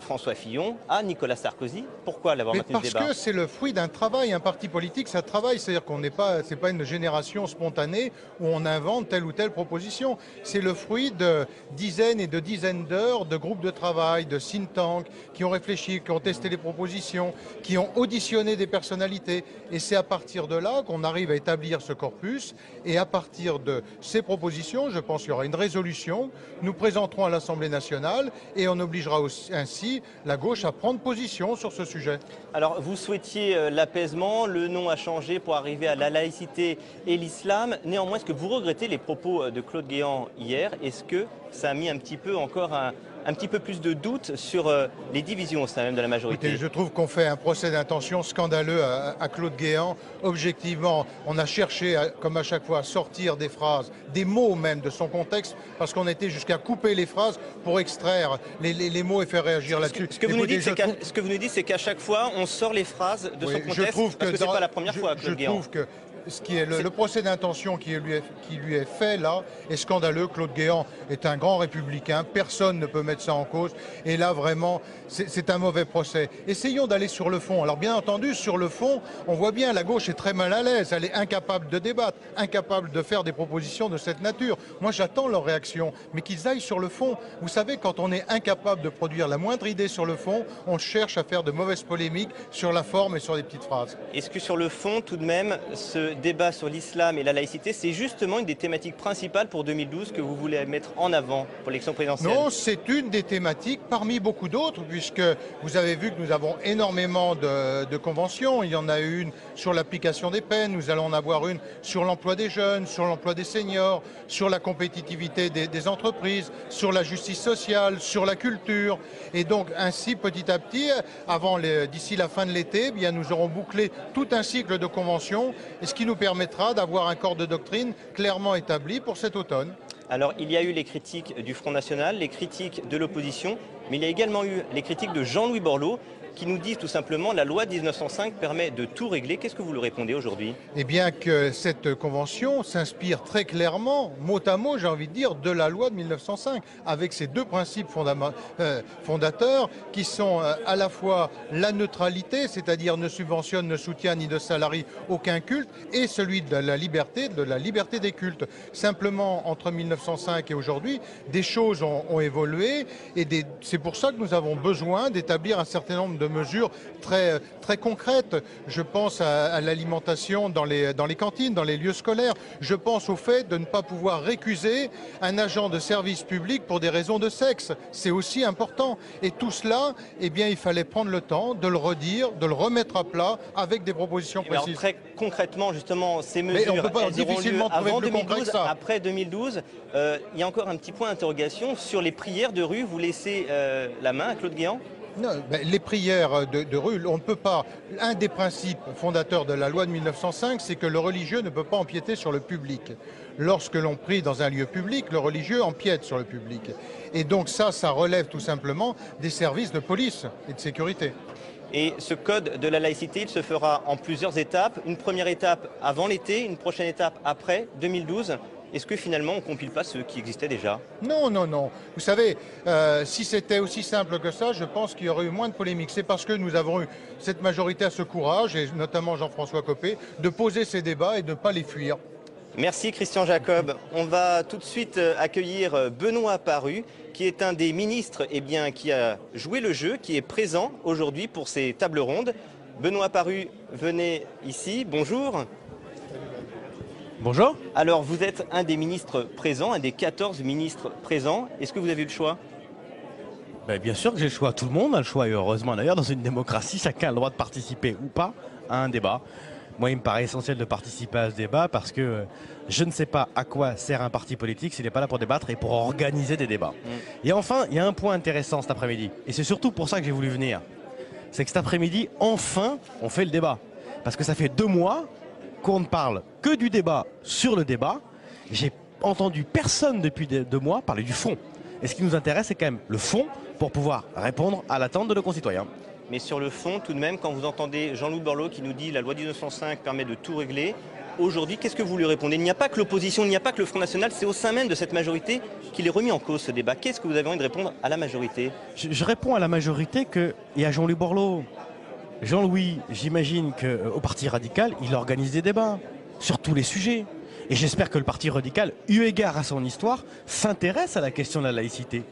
Speaker 3: François Fillon, à Nicolas Sarkozy? Pourquoi l'avoir maintenu ce débat?
Speaker 13: Parce que c'est le fruit d'un travail. Un parti politique, ça travaille. C'est-à-dire qu'on n'est pas, c'est pas une génération spontanée où on invente telle ou telle proposition. C'est le fruit de dizaines et de dizaines d'heures de groupes de travail, de think tanks qui ont réfléchi, qui ont testé les propositions, qui ont auditionné des personnalités. Et c'est à partir de là qu'on arrive à établir ce corpus. Et à partir de ces propositions, je pense qu'il y aura une résolution. Nous présenterons à l'Assemblée nationale et on obligera ainsi la gauche à prendre position sur ce sujet.
Speaker 3: Alors, vous souhaitiez l'apaisement, le nom a changé pour arriver à la laïcité et l'islam. Néanmoins, est-ce que vous regrettez les propos de Claude Guéant hier? Est-ce que ça a mis un petit peu encore un petit peu plus de doute sur les divisions au sein même de la majorité?
Speaker 13: Écoutez, je trouve qu'on fait un procès d'intention scandaleux à Claude Guéant. Objectivement, on a cherché, comme à chaque fois, à sortir des phrases, des mots même de son contexte, parce qu'on était jusqu'à couper les phrases pour extraire les mots et faire réagir là-dessus.
Speaker 3: Ce que vous nous dites, c'est qu'à chaque fois, on sort les phrases de son contexte, parce que ce n'est pas la première fois, Claude Guéant.
Speaker 13: Je trouve que ce qui est le procès d'intention qui lui est fait là est scandaleux. Claude Guéant est un grand républicain, personne ne peut mettre ça en cause. Et là, vraiment, c'est un mauvais procès. Essayons d'aller sur le fond. Alors bien entendu, sur le fond, on voit bien la gauche est très mal à l'aise. Elle est incapable de débattre, incapable de faire des propositions de cette nature. Moi, j'attends leur réaction, mais qu'ils aillent sur le fond. Vous savez, quand on est incapable de produire la moindre idée sur le fond, on cherche à faire de mauvaises polémiques sur la forme et sur des petites phrases.
Speaker 3: Est-ce que sur le fond, tout de même, ce débat sur l'islam et la laïcité, c'est justement une des thématiques principales pour 2012 que vous voulez mettre en avant pour l'élection présidentielle?
Speaker 13: Non, c'est une des thématiques parmi beaucoup d'autres, puisque vous avez vu que nous avons énormément de conventions. Il y en a une sur l'application des peines, nous allons en avoir une sur l'emploi des jeunes, sur l'emploi des seniors, sur la compétitivité des entreprises, sur la justice sociale, sur la culture. Et donc ainsi, petit à petit, d'ici la fin de l'été, nous aurons bouclé tout un cycle de conventions, et ce qui nous permettra d'avoir un corps de doctrine clairement établi pour cet automne.
Speaker 3: Alors, il y a eu les critiques du Front National, les critiques de l'opposition, mais il y a également eu les critiques de Jean-Louis Borloo, qui nous disent tout simplement la loi de 1905 permet de tout régler. Qu'est-ce que vous lui répondez aujourd'hui?
Speaker 13: Eh bien que cette convention s'inspire très clairement, mot à mot, j'ai envie de dire, de la loi de 1905, avec ces deux principes fondateurs qui sont à la fois la neutralité, c'est-à-dire ne subventionne, ne soutient ni ne salarie aucun culte, et celui de la liberté des cultes. Simplement, entre 1905 et aujourd'hui, des choses ont évolué, et c'est pour ça que nous avons besoin d'établir un certain nombre de de mesures très, très concrètes. Je pense à l'alimentation dans les cantines, dans les lieux scolaires. Je pense au fait de ne pas pouvoir récuser un agent de service public pour des raisons de sexe. C'est aussi important. Et tout cela, eh bien, il fallait prendre le temps de le redire, de le remettre à plat avec des propositions précises.
Speaker 3: Alors, très concrètement, justement, ces mesures,
Speaker 13: on peut pas
Speaker 3: elles auront lieu
Speaker 13: difficilement trouver
Speaker 3: avant
Speaker 13: plus concret
Speaker 3: 2012,
Speaker 13: que ça.
Speaker 3: après 2012. Il y a encore un petit point d'interrogation sur les prières de rue. Vous laissez la main à Claude Guéant?
Speaker 13: Non, les prières de rue, on ne peut pas. Un des principes fondateurs de la loi de 1905, c'est que le religieux ne peut pas empiéter sur le public. Lorsque l'on prie dans un lieu public, le religieux empiète sur le public. Et donc ça relève tout simplement des services de police et de sécurité.
Speaker 3: Et ce code de la laïcité, il se fera en plusieurs étapes. Une première étape avant l'été, une prochaine étape après 2012. Est-ce que finalement on ne compile pas ceux qui existaient déjà?
Speaker 13: Non, non, non. Vous savez, si c'était aussi simple que ça, je pense qu'il y aurait eu moins de polémiques. C'est parce que nous avons eu cette majorité à ce courage, et notamment Jean-François Copé, de poser ces débats et de ne pas les fuir.
Speaker 3: Merci Christian Jacob. On va tout de suite accueillir Benoît Paru, qui est un des ministres qui a joué le jeu, qui est présent aujourd'hui pour ces tables rondes. Benoît Paru, venez ici. Bonjour.
Speaker 14: Bonjour.
Speaker 3: Alors, vous êtes un des ministres présents, un des 14 ministres présents. Est-ce que vous avez eu le choix?
Speaker 14: Bien sûr que j'ai le choix. Tout le monde a le choix. Et heureusement d'ailleurs, dans une démocratie, chacun a le droit de participer ou pas à un débat. Moi, il me paraît essentiel de participer à ce débat parce que je ne sais pas à quoi sert un parti politique s'il n'est pas là pour débattre et pour organiser des débats. Et enfin, il y a un point intéressant cet après-midi. Et c'est surtout pour ça que j'ai voulu venir. C'est que cet après-midi, enfin, on fait le débat. Parce que ça fait 2 mois qu'on ne parle que du débat sur le débat. J'ai entendu personne depuis 2 mois parler du fond. Et ce qui nous intéresse, c'est quand même le fond pour pouvoir répondre à l'attente de nos concitoyens.
Speaker 3: Mais sur le fond, tout de même, quand vous entendez Jean-Louis Borloo qui nous dit la loi du 1905 permet de tout régler, aujourd'hui, qu'est-ce que vous lui répondez? Il n'y a pas que l'opposition, il n'y a pas que le Front National, c'est au sein même de cette majorité qu'il est remis en cause ce débat. Qu'est-ce que vous avez envie de répondre à la majorité?
Speaker 14: Je réponds à la majorité et à Jean-Louis Borloo. Jean-Louis, j'imagine qu'au Parti radical, il organise des débats sur tous les sujets. Et j'espère que le Parti radical, eu égard à son histoire, s'intéresse à la question de la laïcité.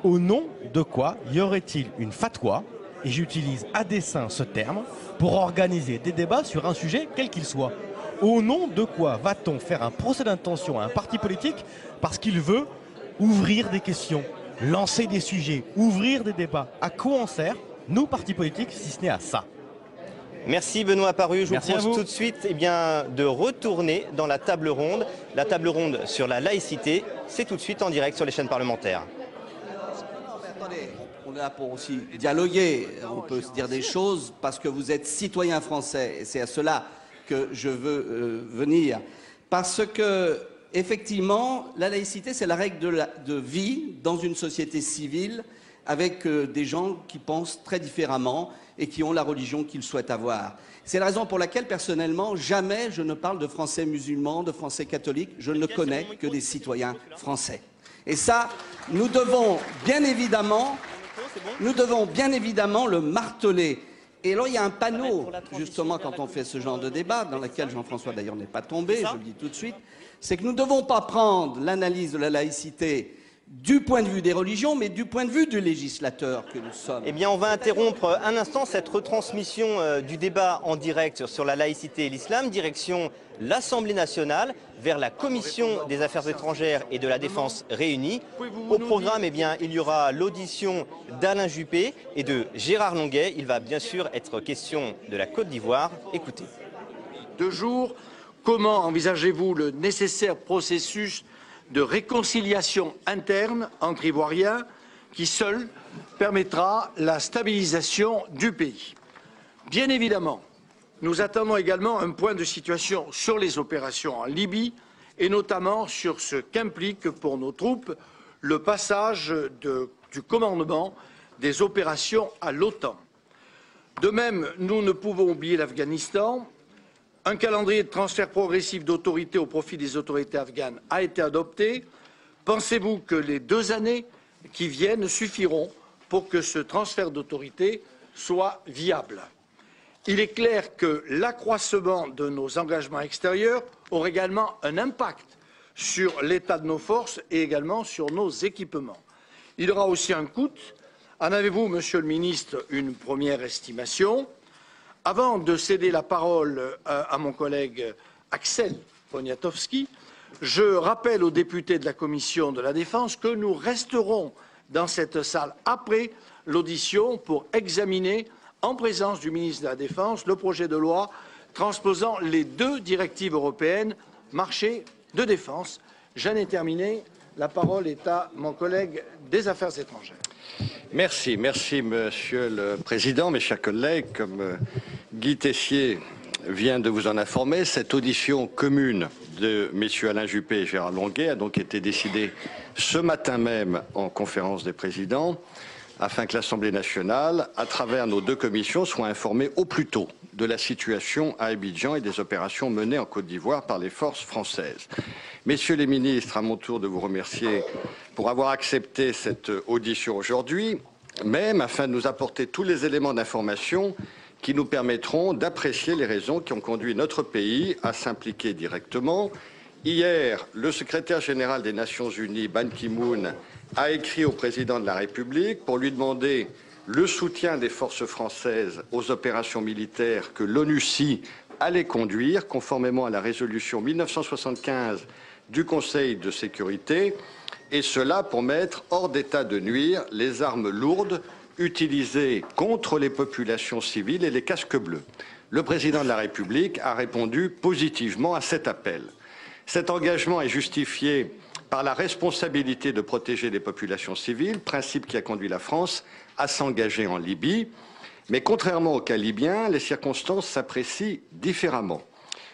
Speaker 14: Au nom de quoi y aurait-il une fatwa, et j'utilise à dessein ce terme, pour organiser des débats sur un sujet quel qu'il soit? Au nom de quoi va-t-on faire un procès d'intention à un parti politique parce qu'il veut ouvrir des questions, lancer des sujets, ouvrir des débats? À quoi on sert, nous, partis politiques, si ce n'est à ça?
Speaker 3: Merci Benoît Paru. Je vous
Speaker 14: Merci
Speaker 3: propose tout de suite de retourner dans la table ronde. La table ronde sur la laïcité, c'est tout de suite en direct sur les chaînes parlementaires.
Speaker 15: On est là pour aussi dialoguer, on peut se dire des choses parce que vous êtes citoyen français et c'est à cela que je veux venir. Parce que, effectivement, la laïcité, c'est la règle de vie dans une société civile avec des gens qui pensent très différemment et qui ont la religion qu'ils souhaitent avoir. C'est la raison pour laquelle, personnellement, jamais je ne parle de Français musulmans, de Français catholiques, je ne connais que des citoyens français. Et ça, nous devons bien évidemment le marteler. Et alors, il y a un panneau, justement, quand on fait ce genre de débat, dans lequel Jean-François, d'ailleurs, n'est pas tombé, je le dis tout de suite, c'est que nous ne devons pas prendre l'analyse de la laïcité du point de vue des religions, mais du point de vue du législateur que nous sommes.
Speaker 3: Eh bien, on va interrompre un instant cette retransmission du débat en direct sur la laïcité et l'islam, direction l'Assemblée nationale, vers la Commission des affaires étrangères et de la défense réunie. Au programme, il y aura l'audition d'Alain Juppé et de Gérard Longuet. Il va bien sûr être question de la Côte d'Ivoire. Écoutez.
Speaker 16: 2 jours, comment envisagez-vous le nécessaire processus de réconciliation interne entre Ivoiriens qui seul permettra la stabilisation du pays? Bien évidemment, nous attendons également un point de situation sur les opérations en Libye et notamment sur ce qu'implique pour nos troupes le passage du commandement des opérations à l'OTAN. De même, nous ne pouvons oublier l'Afghanistan. Un calendrier de transfert progressif d'autorité au profit des autorités afghanes a été adopté. Pensez-vous que les 2 années qui viennent suffiront pour que ce transfert d'autorité soit viable? Il est clair que l'accroissement de nos engagements extérieurs aura également un impact sur l'état de nos forces et également sur nos équipements. Il aura aussi un coût En avez-vous, Monsieur le Ministre, une première estimation? Avant de céder la parole à mon collègue Axel Poniatowski, je rappelle aux députés de la Commission de la Défense que nous resterons dans cette salle après l'audition pour examiner, en présence du ministre de la Défense, le projet de loi transposant les 2 directives européennes marché de défense. J'en ai terminé. La parole est à mon collègue des Affaires étrangères.
Speaker 17: Merci, Monsieur le Président, mes chers collègues. Comme Guy Tessier vient de vous en informer, cette audition commune de messieurs Alain Juppé et Gérard Longuet a donc été décidée ce matin même en conférence des présidents, afin que l'Assemblée nationale, à travers nos 2 commissions, soit informée au plus tôt de la situation à Abidjan et des opérations menées en Côte d'Ivoire par les forces françaises. Messieurs les ministres, à mon tour de vous remercier pour avoir accepté cette audition aujourd'hui, même afin de nous apporter tous les éléments d'information qui nous permettront d'apprécier les raisons qui ont conduit notre pays à s'impliquer directement. Hier, le secrétaire général des Nations Unies, Ban Ki-moon, a écrit au président de la République pour lui demander le soutien des forces françaises aux opérations militaires que l'ONUCI allait conduire, conformément à la résolution 1975 du Conseil de sécurité, et cela pour mettre hors d'état de nuire les armes lourdes utilisées contre les populations civiles et les casques bleus. Le président de la République a répondu positivement à cet appel. Cet engagement est justifié par la responsabilité de protéger les populations civiles, principe qui a conduit la France à s'engager en Libye. Mais contrairement au cas libyen, les circonstances s'apprécient différemment.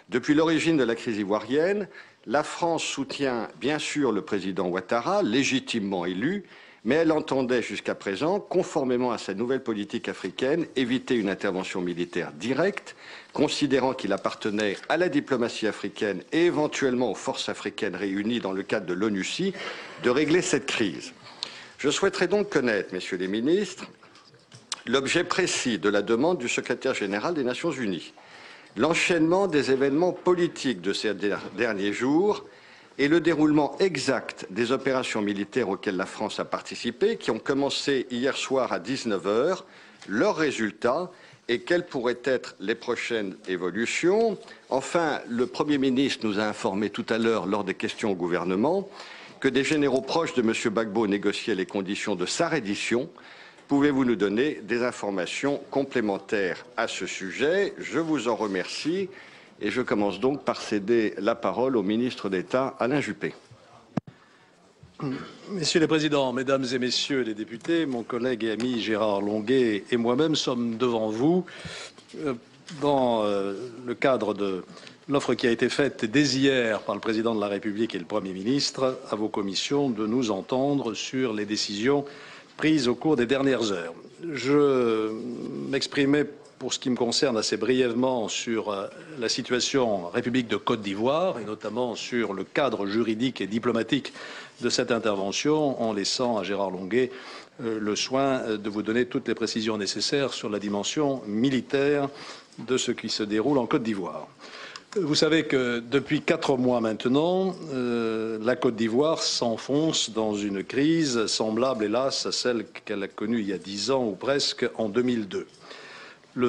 Speaker 17: Depuis l'origine de la crise ivoirienne, la France soutient bien sûr le président Ouattara, légitimement élu, mais elle entendait jusqu'à présent, conformément à sa nouvelle politique africaine, éviter une intervention militaire directe, considérant qu'il appartenait à la diplomatie africaine et éventuellement aux forces africaines réunies dans le cadre de l'ONUCI de régler cette crise. Je souhaiterais donc connaître, messieurs les ministres, l'objet précis de la demande du secrétaire général des Nations Unies, l'enchaînement des événements politiques de ces derniers jours et le déroulement exact des opérations militaires auxquelles la France a participé, qui ont commencé hier soir à 19 h, leurs résultats et quelles pourraient être les prochaines évolutions. Enfin, le Premier ministre nous a informé tout à l'heure, lors des questions au gouvernement, que des généraux proches de M. Gbagbo négociaient les conditions de sa reddition. Pouvez-vous nous donner des informations complémentaires à ce sujet? Je vous en remercie et je commence donc par céder la parole au ministre d'État Alain Juppé.
Speaker 18: Messieurs les Présidents, Mesdames et Messieurs les députés, mon collègue et ami Gérard Longuet et moi-même sommes devant vous dans le cadre de l'offre qui a été faite dès hier par le Président de la République et le Premier ministre à vos commissions de nous entendre sur les décisions prises au cours des dernières heures. Je m'exprimais pour ce qui me concerne assez brièvement sur la situation en République de Côte d'Ivoire et notamment sur le cadre juridique et diplomatique de cette intervention en laissant à Gérard Longuet le soin de vous donner toutes les précisions nécessaires sur la dimension militaire de ce qui se déroule en Côte d'Ivoire. Vous savez que depuis 4 mois maintenant, la Côte d'Ivoire s'enfonce dans une crise semblable, hélas, à celle qu'elle a connue il y a 10 ans ou presque en 2002. Le